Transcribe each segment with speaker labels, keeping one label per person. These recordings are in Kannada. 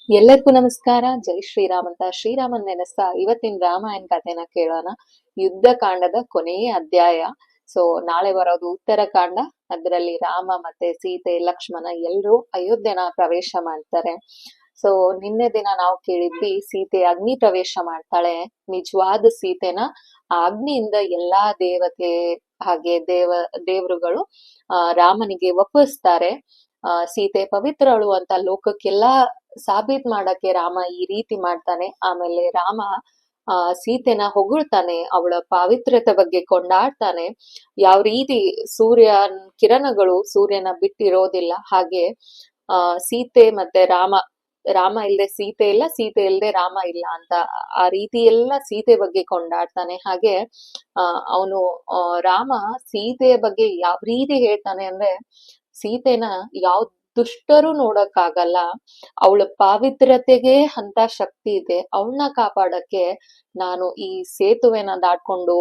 Speaker 1: ಎಲ್ಲರಿಗೂ ನಮಸ್ಕಾರ. ಜೈ ಶ್ರೀರಾಮ್ ಅಂತ ಶ್ರೀರಾಮನ್ ನೆನೆಸ್ತಾ ಇವತ್ತಿನ ರಾಮಾಯಣ ಕಥೆನ ಕೇಳೋಣ. ಯುದ್ಧ ಕಾಂಡದ ಕೊನೆಯ ಅಧ್ಯಾಯ. ಸೊ ನಾಳೆ ಬರೋದು ಉತ್ತರ ಕಾಂಡ. ಅದರಲ್ಲಿ ರಾಮ ಮತ್ತೆ ಸೀತೆ ಲಕ್ಷ್ಮಣ ಎಲ್ರೂ ಅಯೋಧ್ಯೆನ ಪ್ರವೇಶ ಮಾಡ್ತಾರೆ. ಸೊ ನಿನ್ನೆ ದಿನ ನಾವು ಕೇಳಿದ್ವಿ ಸೀತೆ ಅಗ್ನಿ ಪ್ರವೇಶ ಮಾಡ್ತಾಳೆ. ನಿಜವಾದ ಸೀತೆನ ಆ ಅಗ್ನಿಯಿಂದ ಎಲ್ಲಾ ದೇವತೆ ಹಾಗೆ ದೇವರುಗಳು ರಾಮನಿಗೆ ಒಪ್ಪಿಸ್ತಾರೆ. ಸೀತೆ ಪವಿತ್ರಳು ಅಂತ ಲೋಕಕ್ಕೆಲ್ಲಾ ಸಾಬೀತ್ ಮಾಡಕ್ಕೆ ರಾಮ ಈ ರೀತಿ ಮಾಡ್ತಾನೆ. ಆಮೇಲೆ ರಾಮ ಸೀತೆನ ಹೊಗಳ್ತಾನೆ, ಅವಳ ಪಾವಿತ್ರ್ಯತೆ ಬಗ್ಗೆ ಕೊಂಡಾಡ್ತಾನೆ. ಯಾವ ರೀತಿ ಸೂರ್ಯನ ಕಿರಣಗಳು ಸೂರ್ಯನ ಬಿಟ್ಟಿರೋದಿಲ್ಲ, ಹಾಗೆ ಸೀತೆ ಮತ್ತೆ ರಾಮ ಇಲ್ದೆ ಸೀತೆ ಇಲ್ಲ, ಸೀತೆ ಇಲ್ದೆ ರಾಮ ಇಲ್ಲ ಅಂತ ಆ ರೀತಿ ಎಲ್ಲ ಸೀತೆ ಬಗ್ಗೆ ಕೊಂಡಾಡ್ತಾನೆ. ಹಾಗೆ ಅವನು ರಾಮ ಸೀತೆಯ ಬಗ್ಗೆ ಯಾವ ರೀತಿ ಹೇಳ್ತಾನೆ ಅಂದ್ರೆ, ಸೀತೆನ ಯಾವ ದುಷ್ಟರು ನೋಡಕ್ಕಾಗಲ್ಲ, ಅವಳ ಪಾವಿತ್ರ್ಯತೆಗೆ ಅಂತ ಶಕ್ತಿ ಇದೆ, ಅವಳನ್ನ ಕಾಪಾಡಕ್ಕೆ ನಾನು ಈ ಸೇತುವೆನ ದಾಟ್ಕೊಂಡು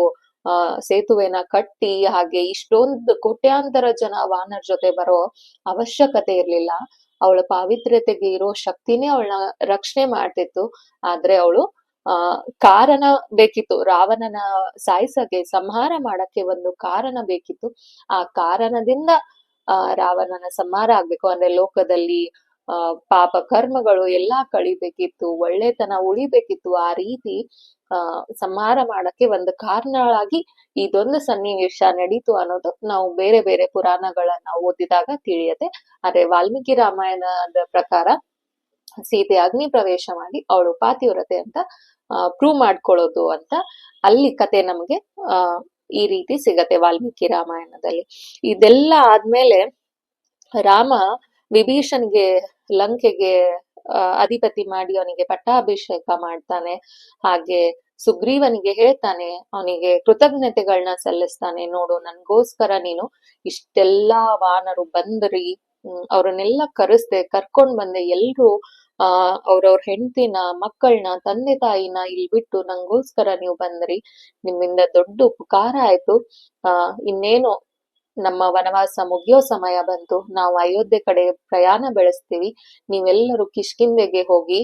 Speaker 1: ಸೇತುವೆನ ಕಟ್ಟಿ ಹಾಗೆ ಇಷ್ಟೊಂದು ಕೋಟ್ಯಾಂತರ ಜನ ವಾನರ್ ಜೊತೆ ಬರೋ ಅವಶ್ಯಕತೆ ಇರ್ಲಿಲ್ಲ. ಅವಳ ಪಾವಿತ್ರ್ಯತೆಗೆ ಇರೋ ಶಕ್ತಿನೇ ಅವಳನ್ನ ರಕ್ಷಣೆ ಮಾಡ್ತಿತ್ತು. ಆದ್ರೆ ಅವಳು ಕಾರಣ ಬೇಕಿತ್ತು, ರಾವಣನ ಸಾಯಿಸಕ್ಕೆ, ಸಂಹಾರ ಮಾಡಕ್ಕೆ ಒಂದು ಕಾರಣ ಬೇಕಿತ್ತು. ಆ ಕಾರಣದಿಂದ ರಾವಣನ ಸಂಹಾರ ಆಗ್ಬೇಕು ಅಂದ್ರೆ ಲೋಕದಲ್ಲಿ ಪಾಪ ಕರ್ಮಗಳು ಎಲ್ಲಾ ಕಳಿಬೇಕಿತ್ತು, ಒಳ್ಳೆತನ ಉಳಿಬೇಕಿತ್ತು. ಆ ರೀತಿ ಸಂಹಾರ ಮಾಡಕ್ಕೆ ಒಂದು ಕಾರಣಗಳಾಗಿ ಇದೊಂದು ಸನ್ನಿವೇಶ ನಡೀತು ಅನ್ನೋದು ನಾವು ಬೇರೆ ಬೇರೆ ಪುರಾಣಗಳನ್ನ ಓದಿದಾಗ ತಿಳಿಯತ್ತೆ. ಆದ್ರೆ ವಾಲ್ಮೀಕಿ ರಾಮಾಯಣದ ಪ್ರಕಾರ ಸೀತೆ ಅಗ್ನಿ ಪ್ರವೇಶ ಮಾಡಿ ಅವಳು ಪಾತಿವ್ರತೆ ಅಂತ ಪ್ರೂವ್ ಮಾಡ್ಕೊಳ್ಳೋದು ಅಂತ ಅಲ್ಲಿ ಕತೆ ನಮ್ಗೆ ಈ ರೀತಿ ಸಿಗತ್ತೆ ವಾಲ್ಮೀಕಿ ರಾಮಾಯಣದಲ್ಲಿ. ಇದೆಲ್ಲ ಆದ್ಮೇಲೆ ರಾಮ ವಿಭೀಷಣ್ಗೆ ಲಂಕೆಗೆ ಅಧಿಪತಿ ಮಾಡಿ ಅವನಿಗೆ ಪಟ್ಟಾಭಿಷೇಕ ಮಾಡ್ತಾನೆ. ಹಾಗೆ ಸುಗ್ರೀವನಿಗೆ ಹೇಳ್ತಾನೆ, ಅವನಿಗೆ ಕೃತಜ್ಞತೆಗಳನ್ನ ಸಲ್ಲಿಸ್ತಾನೆ. ನೋಡು, ನನ್ಗೋಸ್ಕರ ನೀನು ಇಷ್ಟೆಲ್ಲಾ ವಾನರು ಬಂದ್ರಿ, ಅವ್ರನ್ನೆಲ್ಲ ಕರ್ಕೊಂಡ್ ಬಂದೆ. ಎಲ್ರು ಅವ್ರವ್ರ ಹೆಂಡತಿನ ಮಕ್ಕಳನ್ನ ತಂದೆ ತಾಯಿನ ಇಲ್ಲಿ ಬಿಟ್ಟು ನಂಗೋಸ್ಕರ ನೀವು ಬಂದ್ರಿ. ನಿಮ್ಮಿಂದ ದೊಡ್ಡ ಉಪಕಾರ ಆಯ್ತು. ಇನ್ನೇನು ನಮ್ಮ ವನವಾಸ ಮುಗಿಯೋ ಸಮಯ ಬಂತು, ನಾವು ಅಯೋಧ್ಯೆ ಕಡೆ ಪ್ರಯಾಣ ಬೆಳೆಸ್ತೀವಿ. ನೀವೆಲ್ಲರೂ ಕಿಷ್ಕಿಂಧೆಗೆ ಹೋಗಿ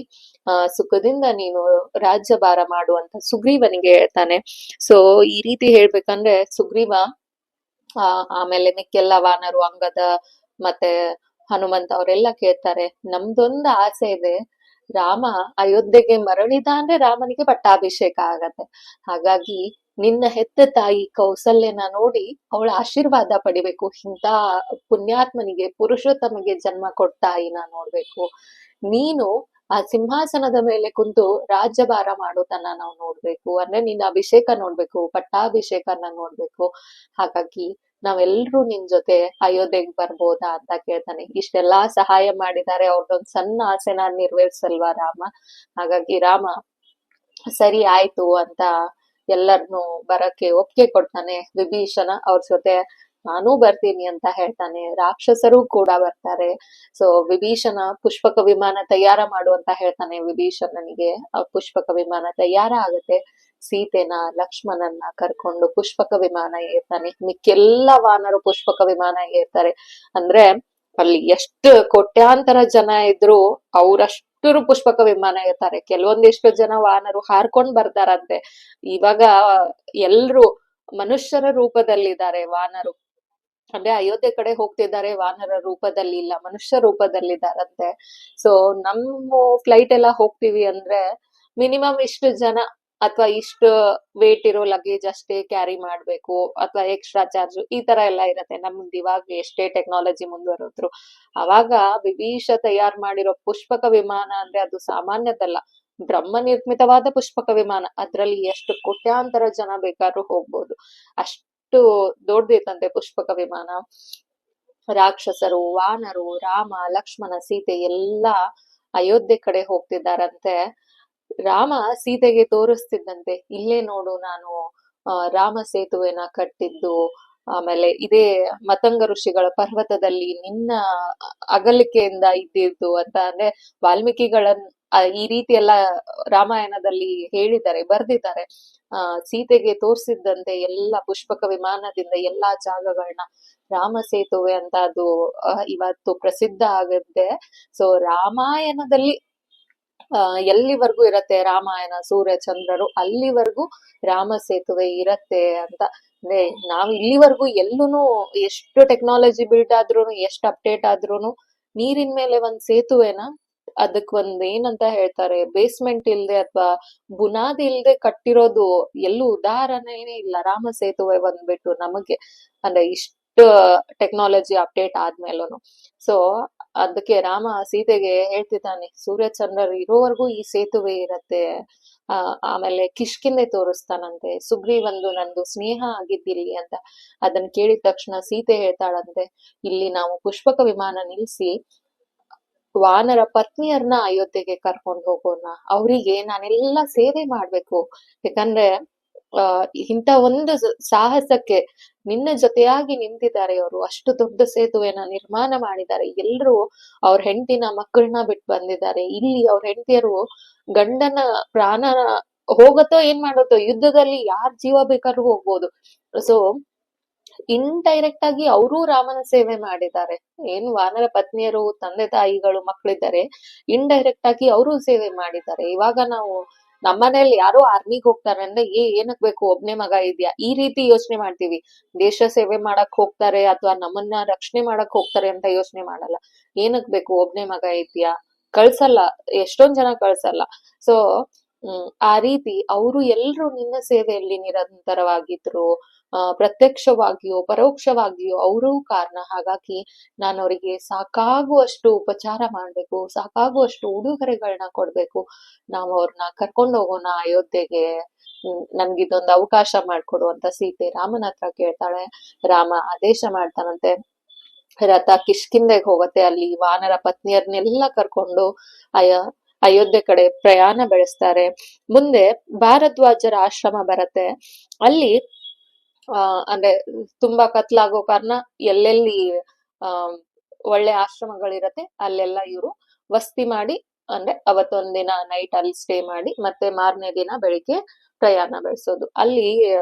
Speaker 1: ಸುಖದಿಂದ ನೀನು ರಾಜ್ಯಭಾರ ಮಾಡುವಂತ ಸುಗ್ರೀವನಿಗೆ ಹೇಳ್ತಾನೆ. ಸೊ ಈ ರೀತಿ ಹೇಳ್ಬೇಕಂದ್ರೆ ಸುಗ್ರೀವ ಆಮೇಲೆ ಮಿಕ್ಕೆಲ್ಲ ವಾನರು, ಅಂಗದ ಮತ್ತೆ ಹನುಮಂತ ಅವರೆಲ್ಲ ಕೇಳ್ತಾರೆ, ನಮ್ದೊಂದು ಆಸೆ ಇದೆ, ರಾಮ ಅಯೋಧ್ಯೆಗೆ ಮರಳಿದ ಅಂದ್ರೆ ರಾಮನಿಗೆ ಪಟ್ಟಾಭಿಷೇಕ ಆಗತ್ತೆ. ಹಾಗಾಗಿ ನಿನ್ನ ಹೆತ್ತ ತಾಯಿ ಕೌಸಲ್ಯನ ನೋಡಿ ಅವಳ ಆಶೀರ್ವಾದ ಪಡಿಬೇಕು. ಇಂಥ ಪುಣ್ಯಾತ್ಮನಿಗೆ, ಪುರುಷೋತ್ತಮಗೆ ಜನ್ಮ ಕೊಟ್ಟ ತಾಯಿನ ನೋಡ್ಬೇಕು. ನೀನು ಆ ಸಿಂಹಾಸನದ ಮೇಲೆ ಕುಂತು ರಾಜ್ಯಭಾರ ಮಾಡೋದನ್ನ ನಾವು ನೋಡ್ಬೇಕು, ಅಂದ್ರೆ ನಿನ್ನ ಅಭಿಷೇಕ ನೋಡ್ಬೇಕು, ಪಟ್ಟಾಭಿಷೇಕನ ನೋಡ್ಬೇಕು. ಹಾಗಾಗಿ ನಾವೆಲ್ರೂ ನಿನ್ ಜೊತೆ ಅಯೋಧ್ಯೆಗೆ ಬರ್ಬೋದಾ ಅಂತ ಕೇಳ್ತಾನೆ. ಇಷ್ಟೆಲ್ಲಾ ಸಹಾಯ ಮಾಡಿದ್ದಾರೆ, ಅವ್ರದೊಂದ್ ಸಣ್ಣ ಆಸೆನ ನೆರವೇರ್ಸಲ್ವಾ ರಾಮ. ಹಾಗಾಗಿ ರಾಮ ಸರಿ ಆಯ್ತು ಅಂತ ಎಲ್ಲರನ್ನು ಬರಕ್ಕೆ ಒಪ್ಪಿಗೆ ಕೊಡ್ತಾನೆ. ವಿಭೀಷಣ ಅವ್ರ ಜೊತೆ ನಾನೂ ಬರ್ತೀನಿ ಅಂತ ಹೇಳ್ತಾನೆ. ರಾಕ್ಷಸರು ಕೂಡ ಬರ್ತಾರೆ. ಸೊ ವಿಭೀಷಣ ಪುಷ್ಪಕ ವಿಮಾನ ತಯಾರ ಮಾಡು ಅಂತ ಹೇಳ್ತಾನೆ ವಿಭೀಷಣನಿಗೆ. ಆ ಪುಷ್ಪಕ ವಿಮಾನ ತಯಾರ ಆಗುತ್ತೆ. ಸೀತೆನ ಲಕ್ಷ್ಮಣನ್ನ ಕರ್ಕೊಂಡು ಪುಷ್ಪಕ ವಿಮಾನ ಏರ್ತಾನೆ. ಮಿಕ್ಕೆಲ್ಲ ವಾನರು ಪುಷ್ಪಕ ವಿಮಾನ ಏರ್ತಾರೆ. ಅಂದ್ರೆ ಅಲ್ಲಿ ಎಷ್ಟು ಕೋಟ್ಯಾಂತರ ಜನ ಇದ್ರು ಅವ್ರಷ್ಟರು ಪುಷ್ಪಕ ವಿಮಾನ ಇರ್ತಾರೆ. ಕೆಲವೊಂದಿಷ್ಟು ಜನ ವಾನರು ಹಾರ್ಕೊಂಡ್ ಬರ್ತಾರಂತೆ. ಇವಾಗ ಎಲ್ರು ಮನುಷ್ಯರ ರೂಪದಲ್ಲಿದ್ದಾರೆ ವಾನರು, ಅಂದ್ರೆ ಅಯೋಧ್ಯೆ ಕಡೆ ಹೋಗ್ತಿದ್ದಾರೆ, ವಾನರ ರೂಪದಲ್ಲಿ ಇಲ್ಲ, ಮನುಷ್ಯ ರೂಪದಲ್ಲಿದ್ದಾರಂತೆ. ಸೊ ನಮ್ಮ ಫ್ಲೈಟ್ ಎಲ್ಲ ಹೋಗ್ತೀವಿ ಅಂದ್ರೆ ಮಿನಿಮಮ್ ಇಷ್ಟು ಜನ ಅಥವಾ ಇಷ್ಟು ವೇಟ್ ಇರೋ ಲಗೇಜ್ ಅಷ್ಟೇ ಕ್ಯಾರಿ ಮಾಡ್ಬೇಕು, ಅಥವಾ ಎಕ್ಸ್ಟ್ರಾ ಚಾರ್ಜ್ ಈ ತರ ಎಲ್ಲ ಇರತ್ತೆ. ನಮ್ದು ಇವಾಗ ಎಷ್ಟೇ ಟೆಕ್ನಾಲಜಿ ಮುಂದುವರೆದ್ರು, ಅವಾಗ ವಿಭೀಷ ತಯಾರು ಮಾಡಿರೋ ಪುಷ್ಪಕ ವಿಮಾನ ಅಂದ್ರೆ ಅದು ಸಾಮಾನ್ಯದಲ್ಲ, ಬ್ರಹ್ಮ ನಿರ್ಮಿತವಾದ ಪುಷ್ಪಕ ವಿಮಾನ. ಅದ್ರಲ್ಲಿ ಎಷ್ಟು ಕೋಟ್ಯಾಂತರ ಜನ ಬೇಕಾದ್ರೂ ಹೋಗ್ಬೋದು, ಅಷ್ಟು ದೊಡ್ಡದಿತ್ತಂತೆ ಪುಷ್ಪಕ ವಿಮಾನ. ರಾಕ್ಷಸರು, ವಾನರು, ರಾಮ, ಲಕ್ಷ್ಮಣ, ಸೀತೆ ಎಲ್ಲಾ ಅಯೋಧ್ಯೆ ಕಡೆ ಹೋಗ್ತಿದ್ದಾರಂತೆ. ರಾಮ ಸೀತೆಗೆ ತೋರಿಸ್ತಿದ್ದಂತೆ, ಇಲ್ಲೇ ನೋಡು ನಾನು ರಾಮ ಸೇತುವೆನ ಕಟ್ಟಿದ್ದು, ಆಮೇಲೆ ಇದೇ ಮತಂಗ ಋಷಿಗಳ ಪರ್ವತದಲ್ಲಿ ನಿನ್ನ ಅಗಲಿಕೆಯಿಂದ ಇದ್ದಿದ್ದು ಅಂತ. ಅಂದ್ರೆ ವಾಲ್ಮೀಕಿಗಳನ್ ಈ ರೀತಿ ಎಲ್ಲ ರಾಮಾಯಣದಲ್ಲಿ ಹೇಳಿದ್ದಾರೆ, ಬರ್ದಿದ್ದಾರೆ. ಸೀತೆಗೆ ತೋರ್ಸಿದ್ದಂತೆ ಎಲ್ಲ ಪುಷ್ಪಕ ವಿಮಾನದಿಂದ ಎಲ್ಲಾ ಜಾಗಗಳನ್ನ, ರಾಮ ಸೇತುವೆ ಅಂತ ಅದು ಇವತ್ತು ಪ್ರಸಿದ್ಧ ಆಗುತ್ತೆ. ಸೊ ರಾಮಾಯಣದಲ್ಲಿ ಎಲ್ಲಿವರೆಗೂ ಇರತ್ತೆ ರಾಮಾಯಣ ಸೂರ್ಯ ಚಂದ್ರರು ಅಲ್ಲಿವರೆಗೂ ರಾಮ ಸೇತುವೆ ಇರತ್ತೆ ಅಂತ. ಅಂದ್ರೆ ನಾವ್ ಇಲ್ಲಿವರೆಗೂ ಎಲ್ಲೂನು ಎಷ್ಟು ಟೆಕ್ನಾಲಜಿ ಬಿಲ್ಡ್ ಆದ್ರೂನು ಎಷ್ಟು ಅಪ್ಡೇಟ್ ಆದ್ರೂನು ನೀರಿನ ಮೇಲೆ ಒಂದ್ ಸೇತುವೆನ ಅದಕ್ ಒಂದ್ ಏನಂತ ಹೇಳ್ತಾರೆ ಬೇಸ್ಮೆಂಟ್ ಇಲ್ದೆ ಅಥವಾ ಬುನಾದಿ ಇಲ್ದೆ ಕಟ್ಟಿರೋದು ಎಲ್ಲೂ ಉದಾಹರಣೆನೇ ಇಲ್ಲ. ರಾಮ ಸೇತುವೆ ಬಂದ್ಬಿಟ್ಟು ನಮಗೆ ಅಂದ್ರೆ ಇಷ್ಟ ಟೆಕ್ನಾಲಜಿ ಅಪ್ಡೇಟ್ ಆದ್ಮೇಲೂನು. ಸೊ ಅದಕ್ಕೆ ರಾಮ ಸೀತೆಗೆ ಹೇಳ್ತಿದ್ದಾನೆ ಸೂರ್ಯ ಚಂದ್ರರು ಇರೋವರೆಗೂ ಈ ಸೇತುವೆ ಇರತ್ತೆ. ಆಮೇಲೆ ಕಿಷ್ಕಿಂದೆ ತೋರಿಸ್ತಾನಂತೆ ಸುಗ್ರೀವಂದು ನಂದು ಸ್ನೇಹ ಆಗಿದ್ದಿಲ್ಲಿ ಅಂತ. ಅದನ್ನ ಕೇಳಿದ ತಕ್ಷಣ ಸೀತೆ ಹೇಳ್ತಾಳಂತೆ ಇಲ್ಲಿ ನಾವು ಪುಷ್ಪಕ ವಿಮಾನ ನಿಲ್ಸಿ ವಾನರ ಪತ್ನಿಯರ್ನ ಅಯೋಧ್ಯೆಗೆ ಕರ್ಕೊಂಡು ಹೋಗೋಣ, ಅವರಿಗೆ ನಾನೆಲ್ಲ ಸೇವೆ ಮಾಡ್ಬೇಕು. ಯಾಕಂದ್ರೆ ಇಂಥ ಒಂದು ಸಾಹಸಕ್ಕೆ ನಿನ್ನ ಜೊತೆಯಾಗಿ ನಿಂತಿದ್ದಾರೆ ಅವರು. ಅಷ್ಟು ದೊಡ್ಡ ಸೇತುವೆನ ನಿರ್ಮಾಣ ಮಾಡಿದ್ದಾರೆ. ಎಲ್ರು ಅವ್ರ ಹೆಂಡತಿನ ಮಕ್ಕಳನ್ನ ಬಿಟ್ಟು ಬಂದಿದ್ದಾರೆ. ಇಲ್ಲಿ ಅವ್ರ ಹೆಂಡತಿಯರು ಗಂಡನ ಪ್ರಾಣ ಹೋಗತ್ತೋ ಏನ್ ಮಾಡತ್ತೋ, ಯುದ್ಧದಲ್ಲಿ ಯಾರ್ ಜೀವ ಬೇಕಾದ್ರೂ ಹೋಗ್ಬೋದು. ಸೊ ಇಂಡೈರೆಕ್ಟ್ ಆಗಿ ಅವರೂ ರಾಮನ ಸೇವೆ ಮಾಡಿದ್ದಾರೆ. ಏನು ವಾನರ ಪತ್ನಿಯರು ತಂದೆ ತಾಯಿಗಳು ಮಕ್ಕಳಿದ್ದಾರೆ, ಇಂಡೈರೆಕ್ಟ್ ಆಗಿ ಅವರು ಸೇವೆ ಮಾಡಿದ್ದಾರೆ. ಇವಾಗ ನಾವು ನಮ್ಮನೇಲಿ ಯಾರೋ ಆರ್ಮಿಗ್ ಹೋಗ್ತಾರೆ ಅಂದ್ರೆ ಏನಕ್ ಬೇಕು ಒಬ್ನೇ ಮಗ ಇದ್ಯಾ ಈ ರೀತಿ ಯೋಚನೆ ಮಾಡ್ತೀವಿ. ದೇಶ ಸೇವೆ ಮಾಡಕ್ ಹೋಗ್ತಾರೆ ಅಥವಾ ನಮ್ಮನ್ನ ರಕ್ಷಣೆ ಮಾಡಕ್ ಹೋಗ್ತಾರೆ ಅಂತ ಯೋಚನೆ ಮಾಡಲ್ಲ. ಏನಕ್ ಬೇಕು ಒಬ್ನೇ ಮಗ ಇದ್ಯಾ, ಕಳ್ಸಲ್ಲ, ಎಷ್ಟೊಂದ್ ಜನ ಕಳ್ಸಲ್ಲ. ಸೊ ಆ ರೀತಿ ಅವರು ಎಲ್ರು ನಿನ್ನ ಸೇವೆಯಲ್ಲಿ ನಿರಂತರವಾಗಿದ್ರು. ಪ್ರತ್ಯಕ್ಷವಾಗಿಯೋ ಪರೋಕ್ಷವಾಗಿಯೋ ಅವರೂ ಕಾರಣ. ಹಾಗಾಗಿ ನಾನು ಅವರಿಗೆ ಸಾಕಾಗುವಷ್ಟು ಉಪಚಾರ ಮಾಡ್ಬೇಕು, ಸಾಕಾಗುವಷ್ಟು ಉಡುಗೊರೆಗಳನ್ನ ಕೊಡ್ಬೇಕು. ನಾವು ಅವ್ರನ್ನ ಕರ್ಕೊಂಡು ಹೋಗೋಣ ಅಯೋಧ್ಯೆಗೆ, ನನ್ಗಿದೊಂದು ಅವಕಾಶ ಮಾಡ್ಕೊಡು ಅಂತ ಸೀತೆ ರಾಮನ ಹತ್ರ ಕೇಳ್ತಾಳೆ. ರಾಮ ಆದೇಶ ಮಾಡ್ತಾನಂತೆ. ರಥ ಕಿಷ್ಕಿಂದೆಗೆ ಹೋಗತ್ತೆ. ಅಲ್ಲಿ ವಾನರ ಪತ್ನಿಯರ್ನೆಲ್ಲ ಕರ್ಕೊಂಡು ಅಯೋಧ್ಯೆ ಕಡೆ ಪ್ರಯಾಣ ಬೆಳೆಸ್ತಾರೆ. ಮುಂದೆ ಭಾರದ್ವಾಜರ ಆಶ್ರಮ ಬರತ್ತೆ. ಅಲ್ಲಿ ಅಂದ್ರೆ ತುಂಬಾ ಕತ್ಲಾಗೋ ಕಾರಣ ಎಲ್ಲೆಲ್ಲಿ ಒಳ್ಳೆ ಆಶ್ರಮಗಳಿರತ್ತೆ ಅಲ್ಲೆಲ್ಲ ಇವರು ವಸತಿ ಮಾಡಿ, ಅಂದ್ರೆ ಅವತ್ತೊಂದಿನ ನೈಟ್ ಅಲ್ಲಿ ಸ್ಟೇ ಮಾಡಿ ಮತ್ತೆ ಮಾರನೇ ದಿನ ಬೆಳಿಗ್ಗೆ ಪ್ರಯಾಣ ಬೆಳೆಸೋದು. ಅಲ್ಲಿ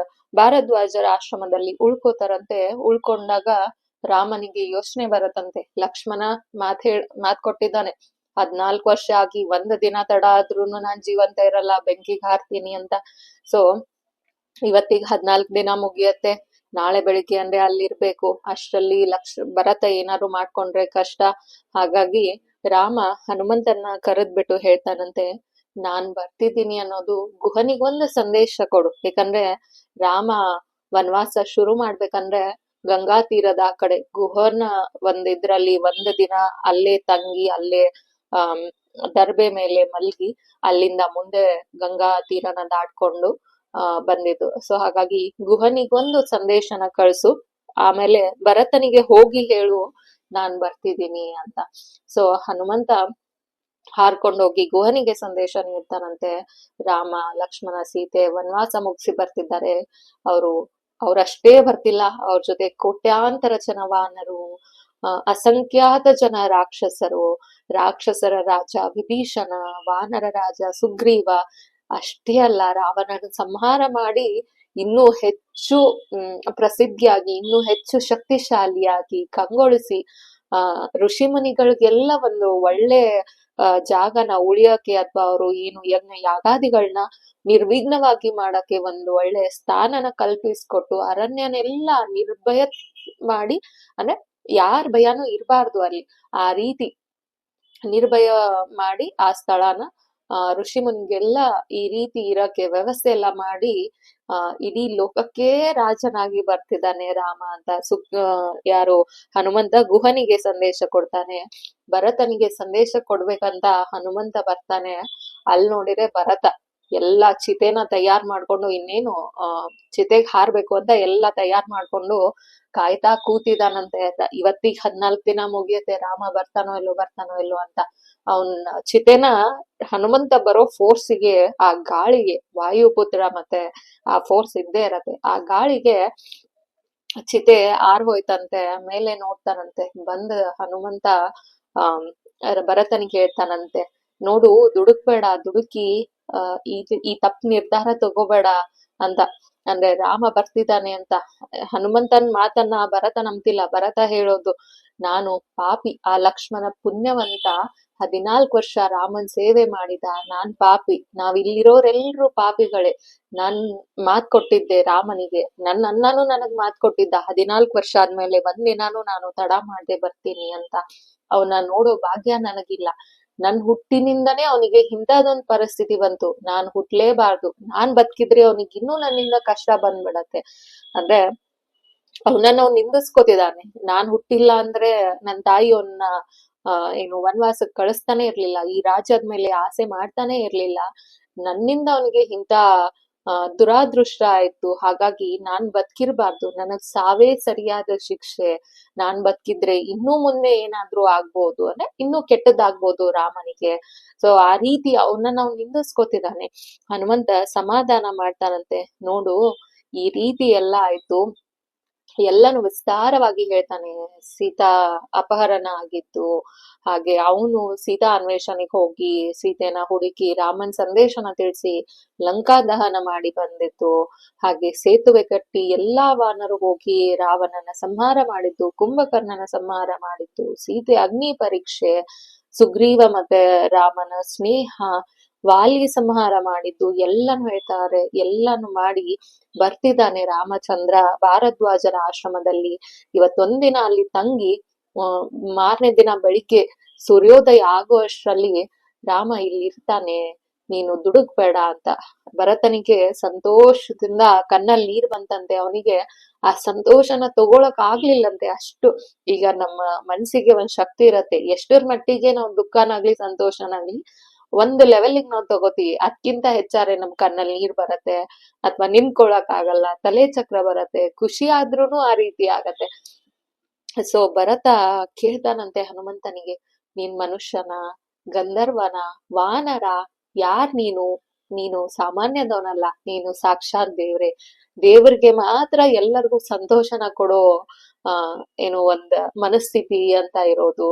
Speaker 1: ಭಾರದ್ವಾಜರ ಆಶ್ರಮದಲ್ಲಿ ಉಳ್ಕೋತಾರಂತೆ. ಉಳ್ಕೊಂಡಾಗ ರಾಮನಿಗೆ ಯೋಚನೆ ಬರತ್ತಂತೆ, ಲಕ್ಷ್ಮಣ ಮಾತ್ ಕೊಟ್ಟಿದ್ದಾನೆ 14 ವರ್ಷ ಆಗಿ 1 ದಿನ ತಡ ಆದ್ರೂನು ನಾನ್ ಜೀವಂತ ಇರಲ್ಲ, ಬೆಂಕಿಗೆ ಹಾರ್ತೀನಿ ಅಂತ. ಸೊ ಇವತ್ತಿಗೆ 14 ದಿನ ಮುಗಿಯತ್ತೆ, ನಾಳೆ ಬೆಳಿಗ್ಗೆ ಅಂದ್ರೆ ಅಲ್ಲಿರ್ಬೇಕು. ಅಷ್ಟರಲ್ಲಿ ಭರತ ಏನಾದ್ರು ಮಾಡ್ಕೊಂಡ್ರೆ ಕಷ್ಟ. ಹಾಗಾಗಿ ರಾಮ ಹನುಮಂತನ್ನ ಕರೆದ್ಬಿಟ್ಟು ಹೇಳ್ತಾನಂತೆ, ನಾನ್ ಬರ್ತಿದ್ದೀನಿ ಅನ್ನೋದು ಗುಹನಿಗೊಂದು ಸಂದೇಶ ಕೊಡು. ಯಾಕಂದ್ರೆ ರಾಮ ವನವಾಸ ಶುರು ಮಾಡ್ಬೇಕಂದ್ರೆ ಗಂಗಾ ತೀರದ ಆ ಕಡೆ ಗುಹನ ಇದ್ರಲ್ಲಿ 1 ದಿನ ಅಲ್ಲೇ ತಂಗಿ, ಅಲ್ಲೇ ದರ್ಬೆ ಮೇಲೆ ಮಲ್ಗಿ ಅಲ್ಲಿಂದ ಮುಂದೆ ಗಂಗಾ ತೀರನ ದಾಟ್ಕೊಂಡು ಬಂದಿದ್ದು. ಸೊ ಹಾಗಾಗಿ ಗುಹನಿಗೊಂದು ಸಂದೇಶನ ಕಳ್ಸು, ಆಮೇಲೆ ಭರತನಿಗೆ ಹೋಗಿ ಹೇಳು ನಾನ್ ಬರ್ತಿದ್ದೀನಿ ಅಂತ. ಸೊ ಹನುಮಂತ ಹಾರ್ಕೊಂಡೋಗಿ ಗುಹನಿಗೆ ಸಂದೇಶ ನೀಡ್ತಾನಂತೆ. ರಾಮ ಲಕ್ಷ್ಮಣ ಸೀತೆ ವನವಾಸ ಮುಗಿಸಿ ಬರ್ತಿದ್ದಾರೆ. ಅವ್ರಷ್ಟೇ ಬರ್ತಿಲ್ಲ, ಅವ್ರ ಜೊತೆ ಕೋಟ್ಯಾಂತರ ಜನ ವಾನರು, ಅಸಂಖ್ಯಾತ ಜನ ರಾಕ್ಷಸರು, ರಾಕ್ಷಸರ ರಾಜ ವಿಭೀಷಣ, ವಾನರ ರಾಜ ಸುಗ್ರೀವ, ಅಷ್ಟೇ ಅಲ್ಲ ರಾವಣನ ಸಂಹಾರ ಮಾಡಿ ಇನ್ನೂ ಹೆಚ್ಚು ಪ್ರಸಿದ್ಧಿಯಾಗಿ, ಇನ್ನೂ ಹೆಚ್ಚು ಶಕ್ತಿಶಾಲಿಯಾಗಿ ಕಂಗೊಳಿಸಿ ಋಷಿ ಮುನಿಗಳಿಗೆಲ್ಲ ಒಂದು ಒಳ್ಳೆ ಜಾಗನ ಉಳಿಯಕ್ಕೆ ಅಥವಾ ಅವರು ಏನು ಯಜ್ಞ ಯಾಗಾದಿಗಳನ್ನ ನಿರ್ವಿಘ್ನವಾಗಿ ಮಾಡಕ್ಕೆ ಒಂದು ಒಳ್ಳೆ ಸ್ಥಾನನ ಕಲ್ಪಿಸ್ಕೊಟ್ಟು ಅರಣ್ಯನೆಲ್ಲ ನಿರ್ಭಯ ಮಾಡಿ, ಅಂದ್ರೆ ಯಾರ ಭಯನೂ ಇರಬಾರ್ದು ಅಲ್ಲಿ, ಆ ರೀತಿ ನಿರ್ಭಯ ಮಾಡಿ ಆ ಸ್ಥಳನ ಋಷಿ ಮುನಿಗೆಲ್ಲ ಈ ರೀತಿ ಇರಕ್ಕೆ ವ್ಯವಸ್ಥೆ ಎಲ್ಲ ಮಾಡಿ ಇಡೀ ಲೋಕಕ್ಕೆ ರಾಜನಾಗಿ ಬರ್ತಿದ್ದಾನೆ ರಾಮ ಅಂತ ಯಾರು ಹನುಮಂತ ಗುಹನಿಗೆ ಸಂದೇಶ ಕೊಡ್ತಾನೆ. ಭರತನಿಗೆ ಸಂದೇಶ ಕೊಡ್ಬೇಕಂತ ಹನುಮಂತ ಬರ್ತಾನೆ. ಅಲ್ಲಿ ನೋಡಿದ್ರೆ ಭರತ ಎಲ್ಲಾ ಚಿತೆನ ತಯಾರ್ ಮಾಡ್ಕೊಂಡು, ಇನ್ನೇನು ಚಿತೆಗ್ ಹಾರ್ಬೇಕು ಅಂತ ಎಲ್ಲಾ ತಯಾರ್ ಮಾಡ್ಕೊಂಡು ಕಾಯ್ತಾ ಕೂತಿದಾನಂತೆ. ಇವತ್ತಿಗೆ 14 ದಿನ ಮುಗಿಯತ್ತೆ, ರಾಮ ಬರ್ತಾನೋ ಇಲ್ಲೋ ಅಂತ. ಅವನ್ ಚಿತೆನ ಹನುಮಂತ ಬರೋ ಫೋರ್ಸಿಗೆ, ಆ ಗಾಳಿಗೆ, ವಾಯುಪುತ್ರ ಮತ್ತೆ ಆ ಫೋರ್ಸ್ ಇದ್ದೇ ಇರತ್ತೆ, ಆ ಗಾಳಿಗೆ ಚಿತೆ ಆರ್ ಹೋಯ್ತಂತೆ. ಮೇಲೆ ನೋಡ್ತಾನಂತೆ. ಬಂದ್ ಹನುಮಂತ ಭರತನಿಗೆ ಹೇಳ್ತಾನಂತೆ, ನೋಡು ದುಡುಕ್ಬೇಡ, ದುಡುಕಿ ಈ ತಪ್ಪು ನಿರ್ಧಾರ ತಗೋಬೇಡ ಅಂತ. ಅಂದ್ರೆ ರಾಮ ಬರ್ತಿದ್ದಾನೆ ಅಂತ. ಹನುಮಂತನ್ ಮಾತನ್ನ ಭರತ ನಂಬ್ತಿಲ್ಲ. ಭರತ ಹೇಳೋದು, ನಾನು ಪಾಪಿ, ಆ ಲಕ್ಷ್ಮಣ ಪುಣ್ಯವಂತ, 14 ವರ್ಷ ರಾಮನ್ ಸೇವೆ ಮಾಡಿದ, ನಾನ್ ಪಾಪಿ, ನಾವ್ ಇಲ್ಲಿರೋರೆಲ್ರು ಪಾಪಿಗಳೇ. ನಾನ್ ಮಾತ್ ಕೊಟ್ಟಿದ್ದೆ ರಾಮನಿಗೆ, ನನ್ನ ಅಣ್ಣನೂ ನನಗ್ ಮಾತ್ ಕೊಟ್ಟಿದ್ದ 14 ವರ್ಷ ಆದ್ಮೇಲೆ ಒಂದಿನಾನು ನಾನು ತಡ ಮಾಡ್ದೆ ಬರ್ತೀನಿ ಅಂತ. ಅವನ ನೋಡೋ ಭಾಗ್ಯ ನನಗಿಲ್ಲ. ನನ್ ಹುಟ್ಟಿನಿಂದನೇ ಅವನಿಗೆ ಇಂಥದೊಂದ್ ಪರಿಸ್ಥಿತಿ ಬಂತು, ನಾನ್ ಹುಟ್ಲೇಬಾರ್ದು, ನಾನ್ ಬದುಕಿದ್ರೆ ಅವನಿಗೆ ಇನ್ನೂ ನನ್ನಿಂದ ಕಷ್ಟ ಬಂದ್ಬಿಡತ್ತೆ. ಅಂದ್ರೆ ಅವನನ್ನ ಅವ್ನು ನಿಂದಿಸ್ಕೊತಿದ್ದಾನೆ. ನಾನ್ ಹುಟ್ಟಿಲ್ಲ ಅಂದ್ರೆ ನನ್ ತಾಯಿ ಅವನ್ನ ಏನು ವನವಾಸಕ್ ಕಳಿಸ್ತಾನೆ ಇರ್ಲಿಲ್ಲ, ಈ ರಾಜ್ಯದ ಮೇಲೆ ಆಸೆ ಮಾಡ್ತಾನೆ ಇರ್ಲಿಲ್ಲ. ನನ್ನಿಂದ ಅವನಿಗೆ ಇಂತ ದುರಾದೃಷ್ಟ ಆಯ್ತು, ಹಾಗಾಗಿ ನಾನ್ ಬದುಕಿರ್ಬಾರ್ದು, ನನಗ್ ಸಾವೇ ಸರಿಯಾದ ಶಿಕ್ಷೆ. ನಾನ್ ಬದುಕಿದ್ರೆ ಇನ್ನೂ ಮುಂದೆ ಏನಾದ್ರೂ ಆಗ್ಬೋದು, ಅಂದ್ರೆ ಇನ್ನೂ ಕೆಟ್ಟದಾಗ್ಬೋದು ರಾಮನಿಗೆ. ಸೊ ಆ ರೀತಿ ಅವನನ್ನ ಅವ್ನು ನಿಂದಿಸ್ಕೊತಿದ್ದಾನೆ. ಹನುಮಂತ ಸಮಾಧಾನ ಮಾಡ್ತಾನಂತೆ, ನೋಡು ಈ ರೀತಿ ಎಲ್ಲ ಆಯ್ತು, ಎಲ್ಲಾನು ವಿಸ್ತಾರವಾಗಿ ಹೇಳ್ತಾನೆ. ಸೀತಾ ಅಪಹರಣ ಆಗಿತ್ತು, ಹಾಗೆ ಅವನು ಸೀತಾ ಅನ್ವೇಷಣೆಗೆ ಹೋಗಿ ಸೀತೆನ ಹುಡುಕಿ ರಾಮನ್ ಸಂದೇಶನ ತಿಳಿಸಿ ಲಂಕಾ ದಹನ ಮಾಡಿ ಬಂದಿತ್ತು, ಹಾಗೆ ಸೇತುವೆ ಕಟ್ಟಿ ಎಲ್ಲಾ ವಾನರು ಹೋಗಿ ರಾವಣನ ಸಂಹಾರ ಮಾಡಿದ್ದು, ಕುಂಭಕರ್ಣನ ಸಂಹಾರ ಮಾಡಿದ್ದು, ಸೀತೆ ಅಗ್ನಿ ಪರೀಕ್ಷೆ, ಸುಗ್ರೀವ ಮತ್ತೆ ರಾಮನ ಸ್ನೇಹ, ವಾಲಿ ಸಂಹಾರ ಮಾಡಿದ್ದು ಎಲ್ಲಾನು ಹೇಳ್ತಾರೆ. ಎಲ್ಲಾನು ಮಾಡಿ ಬರ್ತಿದ್ದಾನೆ ರಾಮಚಂದ್ರ ಭಾರದ್ವಾಜರ ಆಶ್ರಮದಲ್ಲಿ. ಇವತ್ತೊಂದಿನ ಅಲ್ಲಿ ತಂಗಿ ಮಾರನೇ ದಿನ ಬೆಳಿಗ್ಗೆ ಸೂರ್ಯೋದಯ ಆಗುವಷ್ಟರಲ್ಲಿ ರಾಮ ಇಲ್ಲಿ ಇರ್ತಾನೆ, ನೀನು ದುಡುಕ್ಬೇಡ ಅಂತ. ಭರತನಿಗೆ ಸಂತೋಷದಿಂದ ಕಣ್ಣಲ್ಲಿ ನೀರ್ ಬಂತಂತೆ. ಅವನಿಗೆ ಆ ಸಂತೋಷನ ತಗೊಳಕ್ ಆಗ್ಲಿಲ್ಲಂತೆ. ಅಷ್ಟು ಈಗ ನಮ್ಮ ಮನ್ಸಿಗೆ ಒಂದ್ ಶಕ್ತಿ ಇರತ್ತೆ, ಎಷ್ಟರ ಮಟ್ಟಿಗೆ ನಾವು ದುಃಖನಾಗ್ಲಿ ಸಂತೋಷನಾಗ್ಲಿ ಒಂದು ಲೆವೆಲ್ಗೆ ನಾವ್ ತಗೋತೀವಿ, ಅದ್ಕಿಂತ ಹೆಚ್ಚಾರೆ ನಮ್ ಕಣ್ಣಲ್ಲಿ ನೀರ್ ಬರತ್ತೆ, ಅಥವಾ ನಿಂತ್ಕೊಳಕ್ ಆಗಲ್ಲ, ತಲೆ ಚಕ್ರ ಬರತ್ತೆ, ಖುಷಿ ಆದ್ರೂನು ಆ ರೀತಿ ಆಗತ್ತೆ. ಸೊ ಭರತ ಕೇಳ್ತಾನಂತೆ ಹನುಮಂತನಿಗೆ, ನೀನ್ ಮನುಷ್ಯನ, ಗಂಧರ್ವನ, ವಾನರ, ಯಾರ್ ನೀನು? ನೀನು ಸಾಮಾನ್ಯದವನಲ್ಲ, ನೀನು ಸಾಕ್ಷಾತ್ ದೇವ್ರೆ. ದೇವ್ರಿಗೆ ಮಾತ್ರ ಎಲ್ಲರಿಗೂ ಸಂತೋಷನ ಕೊಡೋ ಏನು ಒಂದ್ ಮನಸ್ಥಿತಿ ಅಂತ ಇರೋದು.